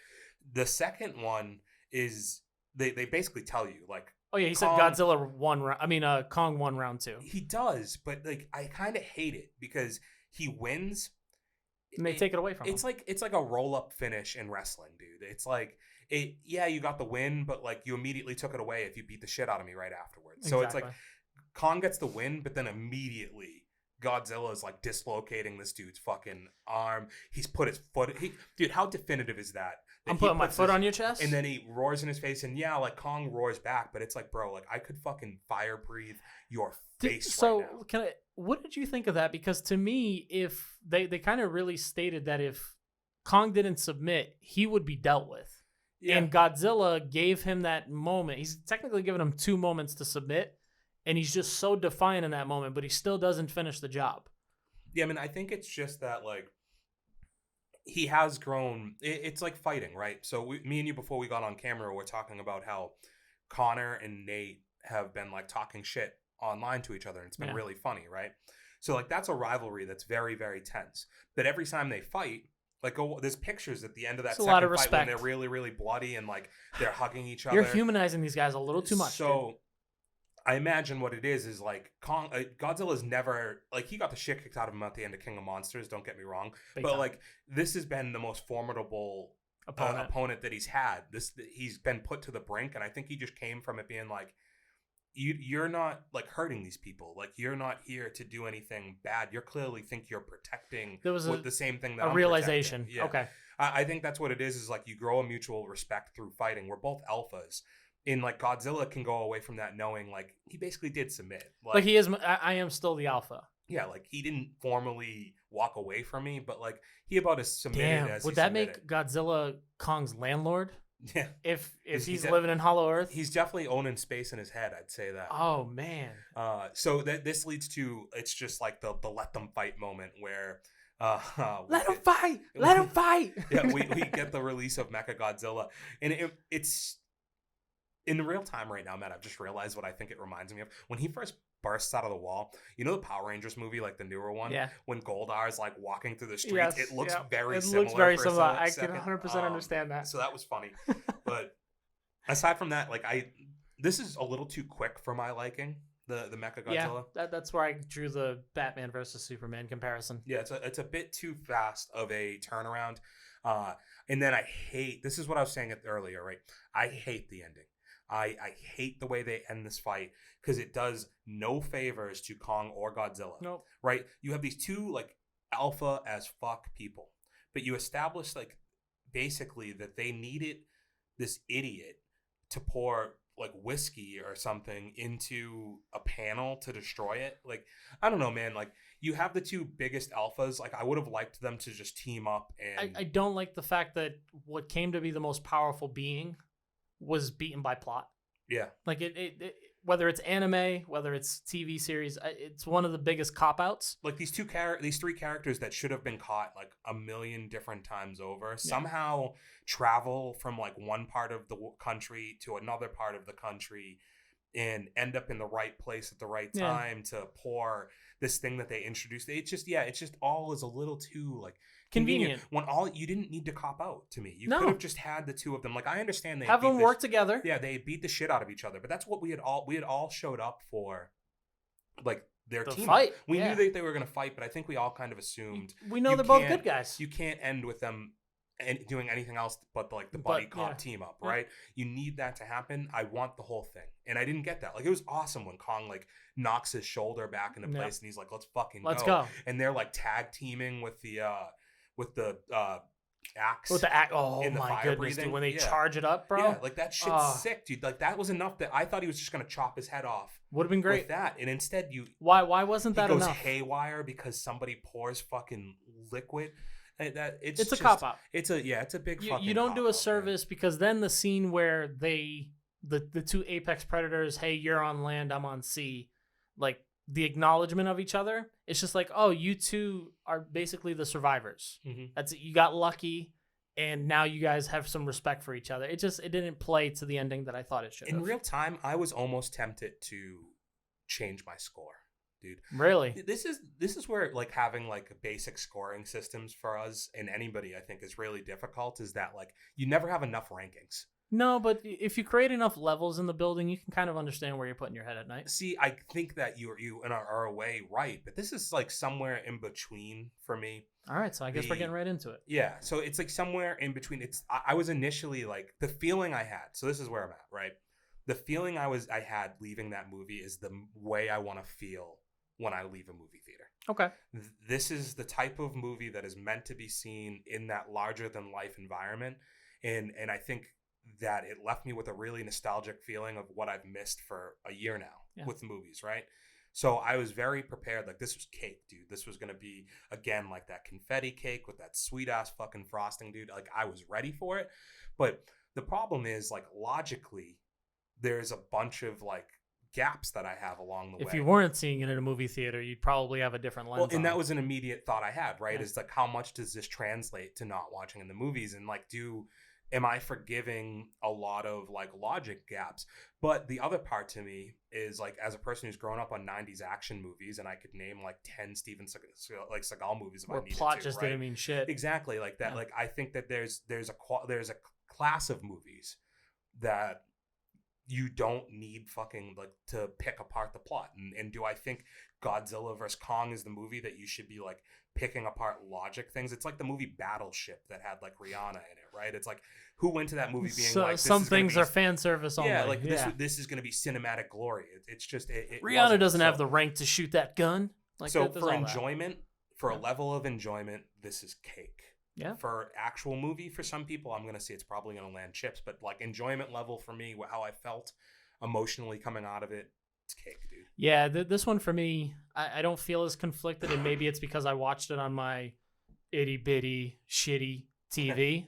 The second one is they basically tell you, like, he said Godzilla won. Kong won round 2. He does, but like I kind of hate it because he wins and they take it away from him. It's like a roll up finish in wrestling, dude. It's like you got the win, but like you immediately took it away if you beat the shit out of me right afterwards. So it's like Kong gets the win, but then immediately Godzilla is like dislocating this dude's fucking arm. He's put his foot. Dude, how definitive is that? I'm putting my foot on your chest? And then he roars in his face, and like Kong roars back, but it's like, bro, like I could fucking fire breathe your face right now. What did you think of that? Because to me, if they kind of really stated that if Kong didn't submit, he would be dealt with. Yeah. And Godzilla gave him that moment. He's technically given him 2 moments to submit, and he's just so defiant in that moment, but he still doesn't finish the job. Yeah, I mean, I think it's just that, like, he has grown. It's like fighting, right? So me and you, before we got on camera, we're talking about how Connor and Nate have been like talking shit online to each other, and it's been really funny, right? So like that's a rivalry that's very, very tense. But every time they fight, like there's pictures at the end of that second fight when they're really, really bloody and like they're hugging each other. You're humanizing these guys a little too much. So dude. I imagine what it is like Godzilla's never, like, he got the shit kicked out of him at the end of King of Monsters, don't get me wrong. Big time. Like, this has been the most formidable opponent that he's had. He's been put to the brink, and I think he just came from it being like, you're not, like, hurting these people. Like, you're not here to do anything bad. You clearly think you're protecting the same thing that I'm realization. Yeah. Okay. I think that's what it is like you grow a mutual respect through fighting. We're both alphas. And like Godzilla can go away from that knowing like he basically did submit. Like he is, I am still the alpha. Yeah, like he didn't formally walk away from me, but like he about as submitted as would that make Godzilla Kong's landlord? Yeah. If He's he's de- living in Hollow Earth. He's definitely owning space in his head. I'd say that. Oh man. So this leads to it's just like the let them fight moment where Let him fight. Let him fight. Yeah, we get the release of Mechagodzilla, and it's in real time right now, Matt. I've just realized what I think it reminds me of when he first bursts out of the wall. You know the Power Rangers movie, like the newer one, Yeah. when Goldar is like walking through the streets. Yes, It looks yeah. very It similar. looks very for a similar. I second. can 100% understand that. So that was funny, but aside from that, like this is a little too quick for my liking. The Mechagodzilla. Yeah, that's where I drew the Batman versus Superman comparison. Yeah, it's a bit too fast of a turnaround. And then I hate, this is what I was saying earlier, right? I hate the ending. I hate the way they end this fight because it does no favors to Kong or Godzilla. Nope. Right? You have these two like alpha as fuck people, but you establish like basically that they needed this idiot to pour like whiskey or something into a panel to destroy it. Like, I don't know, man. Like, you have the two biggest alphas. Like, I would have liked them to just team up. And I don't like the fact that what came to be the most powerful being was beaten by plot. Yeah. Like it whether it's anime, whether it's TV series, it's one of the biggest cop outs. Like these three characters that should have been caught like a million different times over somehow travel from like one part of the country to another part of the country and end up in the right place at the right time to pour this thing that they introduced. It's just all is a little too like convenient. When all you didn't need to cop out to me. You could have just had the two of them. Like I understand they have them work together. Yeah, they beat the shit out of each other, but that's what we had all showed up for. Like their team fight. We knew that they were going to fight, but I think we all kind of assumed we know they're both good guys. You can't end with them and doing anything else but like the buddy cop team up, right? You need that to happen. I want the whole thing, and I didn't get that. Like it was awesome when Kong like knocks his shoulder back into place, and he's like, "Let's go!" And they're like tag teaming with the axe. With the axe. Oh in the my fire goodness, breathing. dude! When they charge it up, bro. Yeah, like that shit's sick, dude. Like that was enough that I thought he was just gonna chop his head off. Would have been great. With that, and instead why wasn't that he goes enough? haywire because somebody pours fucking liquid. It's a cop out. It's a big fucking. You don't cop do a out, service, man. Because then the scene where the two apex predators, hey, you're on land, I'm on sea, like the acknowledgement of each other. It's just like, oh, you two are basically the survivors. Mm-hmm. That's it. You got lucky, and now you guys have some respect for each other. It didn't play to the ending that I thought it should. In real time, I was almost tempted to change my score. Dude, really, this is where like having like basic scoring systems for us and anybody I think is really difficult. Is that like you never have enough rankings. No, but if you create enough levels in the building, you can kind of understand where you're putting your head at night. See, I think that you are away right, but this is like somewhere in between for me. All right, so I guess we're getting right into it. Yeah, so it's like somewhere in between. I was initially like the feeling I had. So this is where I'm at, right? The feeling I had leaving that movie is the way I want to feel when I leave a movie theater. Okay. This is the type of movie that is meant to be seen in that larger than life environment. And I think that it left me with a really nostalgic feeling of what I've missed for a year now with movies, right? So I was very prepared. Like this was cake, dude. This was going to be, again, like that confetti cake with that sweet ass fucking frosting, dude. Like I was ready for it. But the problem is like logically, there's a bunch of like gaps that I have along the way. If you weren't seeing it in a movie theater, you'd probably have a different lens. Well, and that was an immediate thought I had, right? Is like, how much does this translate to not watching in the movies? And like, am I forgiving a lot of like logic gaps? But the other part to me is like, as a person who's grown up on 90s action movies, and I could name like 10 Steven Seagal movies if I needed to. Plot just didn't mean shit. Exactly, like that. Yeah. Like I think that there's a class of movies that you don't need fucking like to pick apart the plot. And do I think Godzilla vs. Kong is the movie that you should be like picking apart logic things? It's like the movie Battleship that had like Rihanna in it, right? It's like who went to that movie being like, some things are fan service only. Yeah, like this is going to be cinematic glory. It's just Rihanna doesn't have the rank to shoot that gun. Like, so for enjoyment, for a level of enjoyment, this is cake. Yeah. For actual movie, for some people, I'm going to say it's probably going to land chips. But like enjoyment level for me, how I felt emotionally coming out of it, it's cake, dude. Yeah, this one for me, I don't feel as conflicted. And maybe it's because I watched it on my itty bitty shitty TV.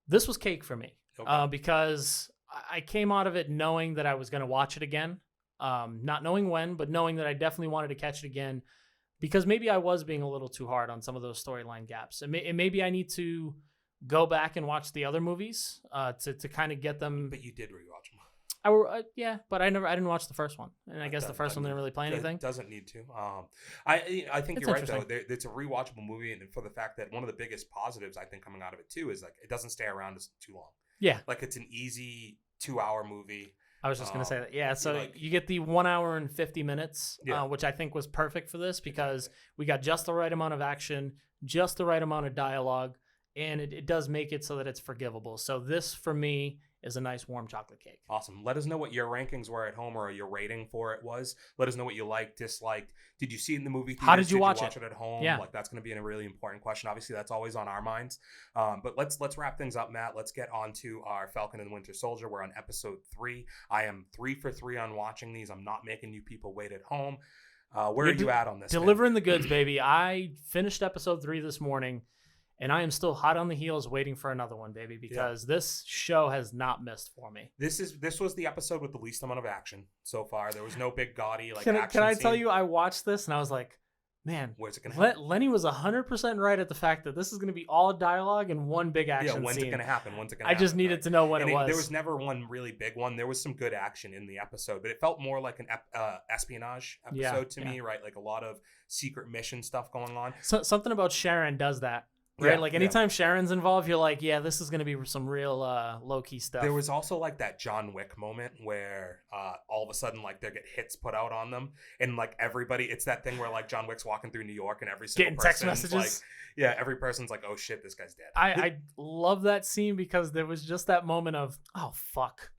This was cake for me. Okay. because I came out of it knowing that I was going to watch it again. Not knowing when, but knowing that I definitely wanted to catch it again, because maybe I was being a little too hard on some of those storyline gaps. And maybe I need to go back and watch the other movies to kind of get them. But you did rewatch them. Yeah, but I didn't watch the first one, and I guess the first one didn't really play anything. Doesn't need to. I think It's you're right though. interesting. It's a rewatchable movie, and for the fact that one of the biggest positives I think coming out of it too is like it doesn't stay around as too long. Yeah, Like it's an easy 2-hour movie. I was just gonna say that. Yeah, so like- you get the 1 hour and 50 minutes, Yeah. which I think was perfect for this because we got just the right amount of action, just the right amount of dialogue, and it does make it so that it's forgivable. So this for me is a nice warm chocolate cake. Awesome. Let us know what your rankings were at home or your rating for it was. Let us know what you liked, disliked. Did you see it in the movie theaters? How did you watch it it? at home? Yeah. Like that's going to be a really important question. Obviously, that's always on our minds. But let's wrap things up, Matt. Let's get on to our Falcon and Winter Soldier. We're on episode 3. I am 3 for 3 on watching these. I'm not making you people wait at home. Where are you at on this? Delivering the goods, baby. I finished episode 3 this morning, and I am still hot on the heels waiting for another one, baby, because this show has not missed for me. This was the episode with the least amount of action so far. There was no big gaudy Can I tell scene. you, I watched this and I was like, man, Where's it going to happen? Lenny was 100% right at the fact that this is going to be all dialogue and one big action Yeah, when's scene. it going to happen? When's it going to I happen? just needed to know when And it was. There was never one really big one. There was some good action in the episode, but it felt more like an espionage episode to me, right? Like a lot of secret mission stuff going on. So, something about Sharon does that, right? Yeah, like anytime Sharon's involved, you're like, yeah, this is going to be some real low-key stuff. There was also like that John Wick moment where all of a sudden like they get hits put out on them, and like everybody, it's that thing where like John Wick's walking through New York and every single Getting text person's messages. like, every person's like, oh shit, this guy's dead. I love that scene because there was just that moment of, oh fuck,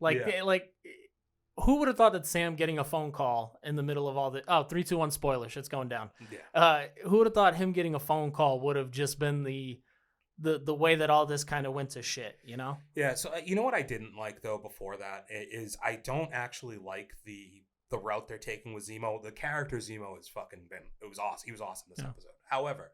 who would have thought that Sam getting a phone call in the middle of all the 3, 2, 1 spoiler shit's going down. Yeah. Who would have thought him getting a phone call would have just been the way that all this kind of went to shit, you know? Yeah. So you know what I didn't like though before that is I don't actually like the route they're taking with Zemo. The character Zemo has fucking been, it was awesome. He was awesome this episode. However,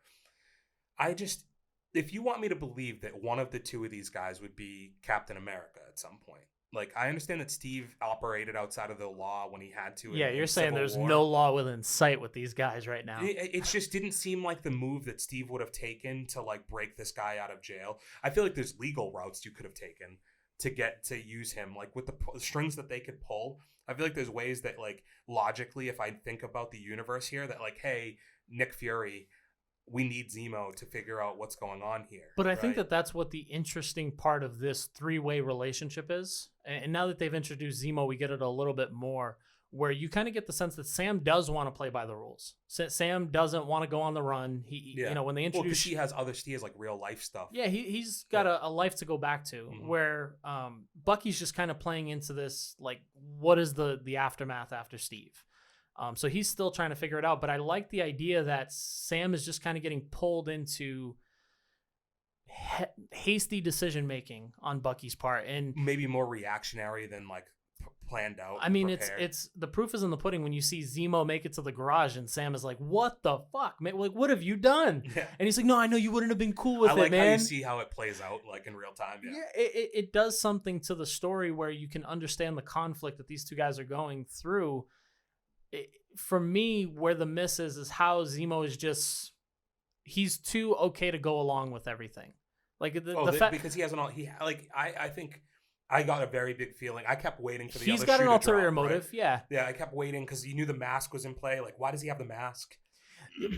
if you want me to believe that one of the two of these guys would be Captain America at some point, like I understand that Steve operated outside of the law when he had to. Yeah, you're saying Civil there's War. no law within sight with these guys right now. It just didn't seem like the move that Steve would have taken to like break this guy out of jail. I feel like there's legal routes you could have taken to get to use him, like with the strings that they could pull. I feel like there's ways that like logically, if I think about the universe here, that like, hey, Nick Fury, we need Zemo to figure out what's going on here. But I think that that's what the interesting part of this 3-way relationship is. And now that they've introduced Zemo, we get it a little bit more, where you kind of get the sense that Sam does want to play by the rules. Sam doesn't want to go on the run. You know, when they introduce, she has like real life stuff. Yeah, he's got a life to go back to, where Bucky's just kind of playing into this, like, what is the aftermath after Steve? So he's still trying to figure it out. But I like the idea that Sam is just kind of getting pulled into hasty decision making on Bucky's part, and maybe more reactionary than like planned out. I mean, prepared. it's the proof is in the pudding when you see Zemo make it to the garage and Sam is like, "What the fuck, man? Like, what have you done?" Yeah. And he's like, "No, I know you wouldn't have been cool with it, man." How you see how it plays out, like in real time. Yeah, it does something to the story where you can understand the conflict that these two guys are going through. For me, where the miss is how Zemo is just, he's too okay to go along with everything. Like because he has an I think I got a very big feeling. I kept waiting for the he's other got shoe an to ulterior drop, motive. Right? Yeah, I kept waiting because you knew the mask was in play. Like, why does he have the mask?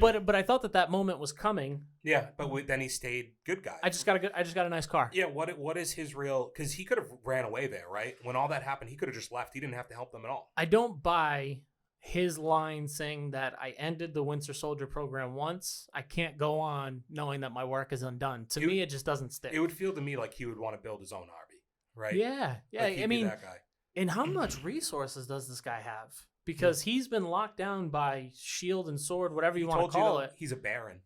But I thought that moment was coming. Yeah, but then he stayed good guy. I just got a nice car. Yeah, what is his real? Because he could have ran away there, right? When all that happened, he could have just left. He didn't have to help them at all. I don't buy his line saying that I ended the Winter Soldier program once. I can't go on knowing that my work is undone. To me, it just doesn't stick. It would feel to me like he would want to build his own army, right? Yeah. Like I mean, that guy. And how much resources does this guy have? Because he's been locked down by shield and sword, whatever you want to call it. He's a baron.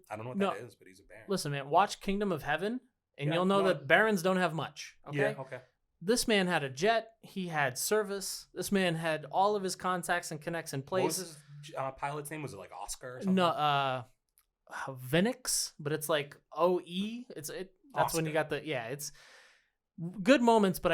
I don't know what that is, but he's a baron. Listen, man, watch Kingdom of Heaven, and you'll know that barons don't have much. Okay. Yeah. Okay. This man had a jet. He had service. This man had all of his contacts and connects in place. What was his pilot's name? Was it like Oscar or something? No, Vinix, but it's like OE. That's Oscar. when you got the it's. good moments, but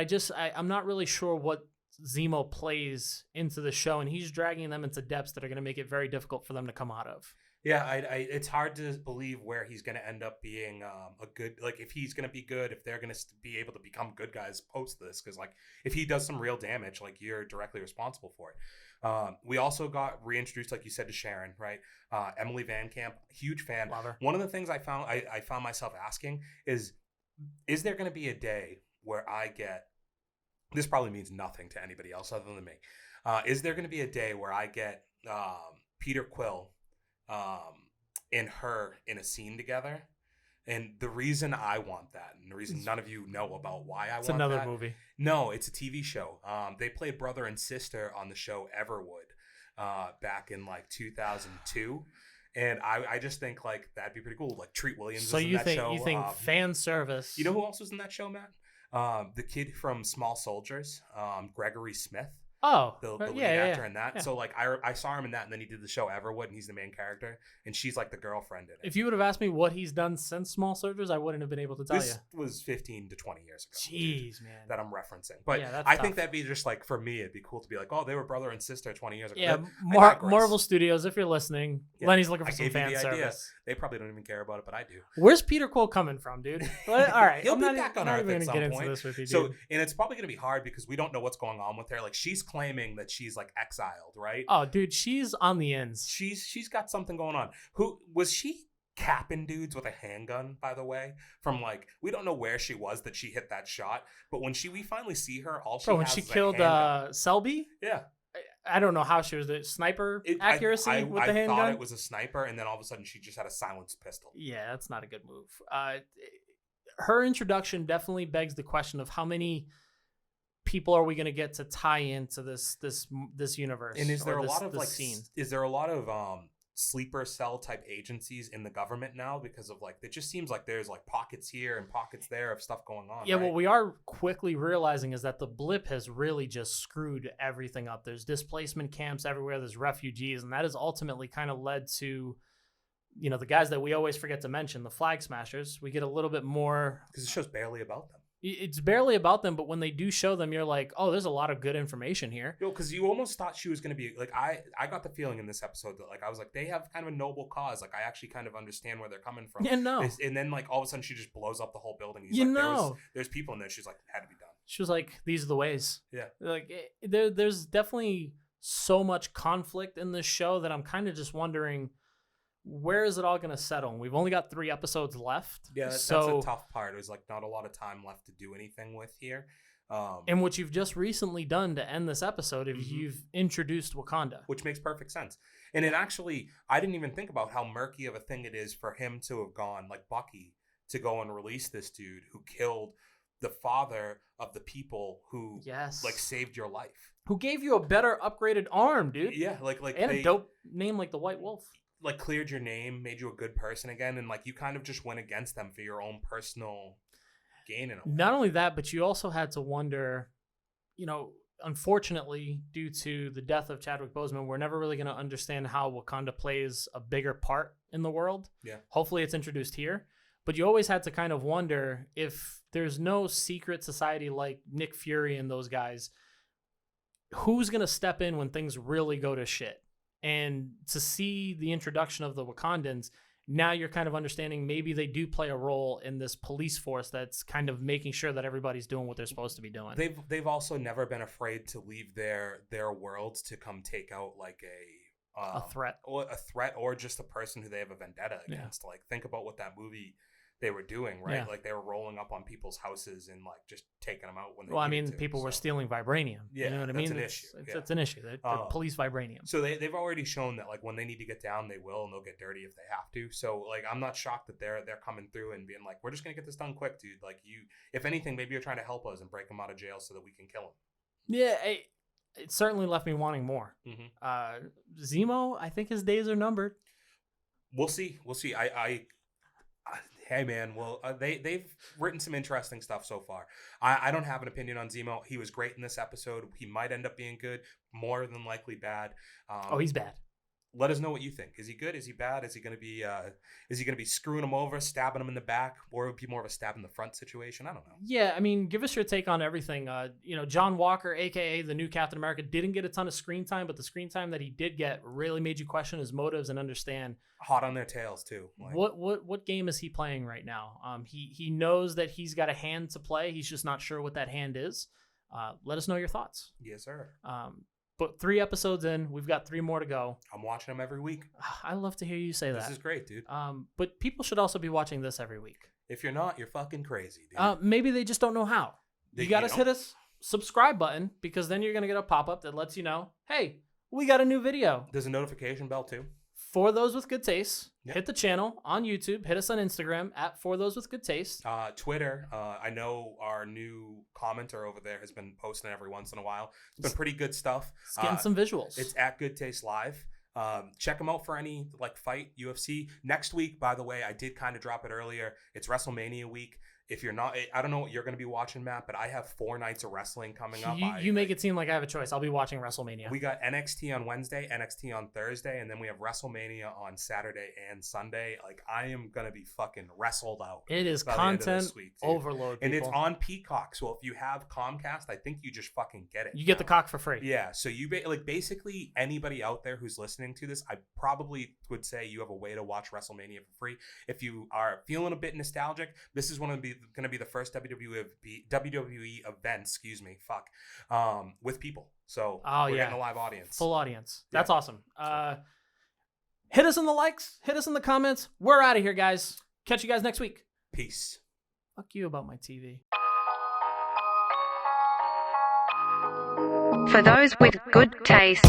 I'm not really sure what Zemo plays into the show, and he's dragging them into depths that are going to make it very difficult for them to come out of. Yeah, it's hard to believe where he's going to end up being a good, like if he's going to be good, if they're going to be able to become good guys post this, because like if he does some real damage, like you're directly responsible for it. We also got reintroduced, like you said, to Sharon, right? Emily Van Camp, huge fan. Love her. One of the things I found myself asking is there going to be a day where I get, this probably means nothing to anybody else other than me. Is there going to be a day where I get Peter Quill and her in a scene together? And the reason I want that, and the reason none of you know about why I want that. It's another movie. No, it's a TV show. They played brother and sister on the show Everwood back in like 2002. And I just think like that'd be pretty cool. Like Treat Williams so was in that show. You think fan service. You know who else was in that show, Matt? The kid from Small Soldiers, Gregory Smith. Oh, the lead actor in that. Yeah. So like I saw him in that, and then he did the show Everwood, and he's the main character, and she's like the girlfriend in it. If you would have asked me what he's done since Small Soldiers, I wouldn't have been able to tell you. This was 15 to 20 years ago. Jeez, man. That I'm referencing. But yeah, I think that'd be just like, for me, it'd be cool to be like, oh, they were brother and sister 20 years ago. Yeah, Marvel Studios, if you're listening, Lenny's looking for some fan service. They probably don't even care about it, but I do. Where's Peter Quill coming from, dude? All right. He'll be back on Earth at some point. Into this with you, dude. So, and it's probably going to be hard because we don't know what's going on with her. Like, she's claiming that she's like exiled, right? Oh, dude, she's on the ends. She's got something going on. Who was she? Capping dudes with a handgun, by the way. From like, we don't know where she was that she hit that shot, but when we finally see her, all she when she killed Selby, yeah. I don't know how she was the sniper accuracy with the handgun. I thought it was a sniper, and then all of a sudden she just had a silenced pistol. Yeah, that's not a good move. Her introduction definitely begs the question of how many people are we going to get to tie into this universe? And is there a lot of like scene? Is there a lot of sleeper cell type agencies in the government now, because of like, it just seems like there's like pockets here and pockets there of stuff going on? Yeah, right? What we are quickly realizing is that the blip has really just screwed everything up. There's displacement camps everywhere, there's refugees, and that has ultimately kind of led to, you know, the guys that we always forget to mention, the Flag Smashers. We get a little bit more, because the show's barely about them. It's barely about them, but when they do show them, you're like, oh, there's a lot of good information here. Yo, because you almost thought she was going to be like, I got the feeling in this episode that like, I was like, they have kind of a noble cause. Like, I actually kind of understand where they're coming from. Yeah, no. And then like all of a sudden she just blows up the whole building. He's like, there's people in there. She's like, it had to be done. She was like, these are the ways. Yeah. Like there's definitely so much conflict in this show that I'm kind of just wondering, where is it all going to settle? And we've only got 3 episodes left. Yeah, that's a tough part. There's like not a lot of time left to do anything with here. And what you've just recently done to end this episode is you've introduced Wakanda. Which makes perfect sense. And it actually, I didn't even think about how murky of a thing it is for him to have gone, like Bucky, to go and release this dude who killed the father of the people who like saved your life. Who gave you a better upgraded arm, dude. Yeah, like and a dope name like the White Wolf. Like cleared your name, made you a good person again, and like you kind of just went against them for your own personal gain in a way. Not only that, but you also had to wonder, you know, unfortunately, due to the death of Chadwick Boseman, we're never really going to understand how Wakanda plays a bigger part in the world. Yeah. Hopefully it's introduced here. But you always had to kind of wonder, if there's no secret society like Nick Fury and those guys, who's going to step in when things really go to shit? And to see the introduction of the Wakandans, now you're kind of understanding maybe they do play a role in this police force that's kind of making sure that everybody's doing what they're supposed to be doing. They've also never been afraid to leave their worlds to come take out like a threat, or just a person who they have a vendetta against. Like, think about what that movie they were doing, right? Yeah. Like, they were rolling up on people's houses and like just taking them out when they people were stealing vibranium. Yeah, you know what I mean? It's an issue. They're police vibranium. So they've already shown that like when they need to get down, they will, and they'll get dirty if they have to. So like, I'm not shocked that they're coming through and being like, we're just gonna get this done quick, dude. Like, you, if anything, maybe you're trying to help us and break them out of jail so that we can kill them. Yeah, it certainly left me wanting more. Zemo, I think his days are numbered. We'll see. Hey man, well they've written some interesting stuff so far. I don't have an opinion on Zemo. He was great in this episode. He might end up being good, more than likely bad. He's bad. let us know what you think. Is he good? Is he bad? Is he going to be screwing him over, stabbing him in the back, or would it be more of a stab in the front situation? I don't know. Yeah, I mean, give us your take on everything. John Walker, aka the new Captain America, didn't get a ton of screen time, but the screen time that he did get really made you question his motives and understand. Hot on their tails too. Like, what game is he playing right now? He knows that he's got a hand to play. He's just not sure what that hand is. Let us know your thoughts. Yes, sir. But 3 episodes in, we've got 3 more to go. I'm watching them every week. I love to hear you say that. This is great, dude. But people should also be watching this every week. If you're not, you're fucking crazy, dude. Maybe they just don't know how. You got to hit us subscribe button, because then you're going to get a pop-up that lets you know, hey, we got a new video. There's a notification bell too. For Those With Good Taste, Yep. Hit the channel on YouTube. Hit us on Instagram at For Those With Good Taste. Twitter, I know our new commenter over there has been posting every once in a while. It's been pretty good stuff. It's getting some visuals. It's at Good Taste Live. Check them out for any fight, UFC. Next week, by the way, I did kind of drop it earlier. It's WrestleMania week. If you're not, I don't know what you're going to be watching, Matt, but I have 4 nights of wrestling coming up. You make it seem like I have a choice. I'll be watching WrestleMania. We got NXT on Wednesday, NXT on Thursday, and then we have WrestleMania on Saturday and Sunday. Like, I am going to be fucking wrestled out. It is by the end of content this week, overload, and people. it's on Peacock. So if you have Comcast, I think you just fucking get it. You get the cock for free. Yeah. So you basically anybody out there who's listening to this, I probably would say you have a way to watch WrestleMania for free. If you are feeling a bit nostalgic, this is going to be the first WWE event, with people. So we're getting a live audience. Full audience. Yeah. That's awesome. Hit us in the likes. Hit us in the comments. We're out of here, guys. Catch you guys next week. Peace. Fuck you about my TV. For those with good taste.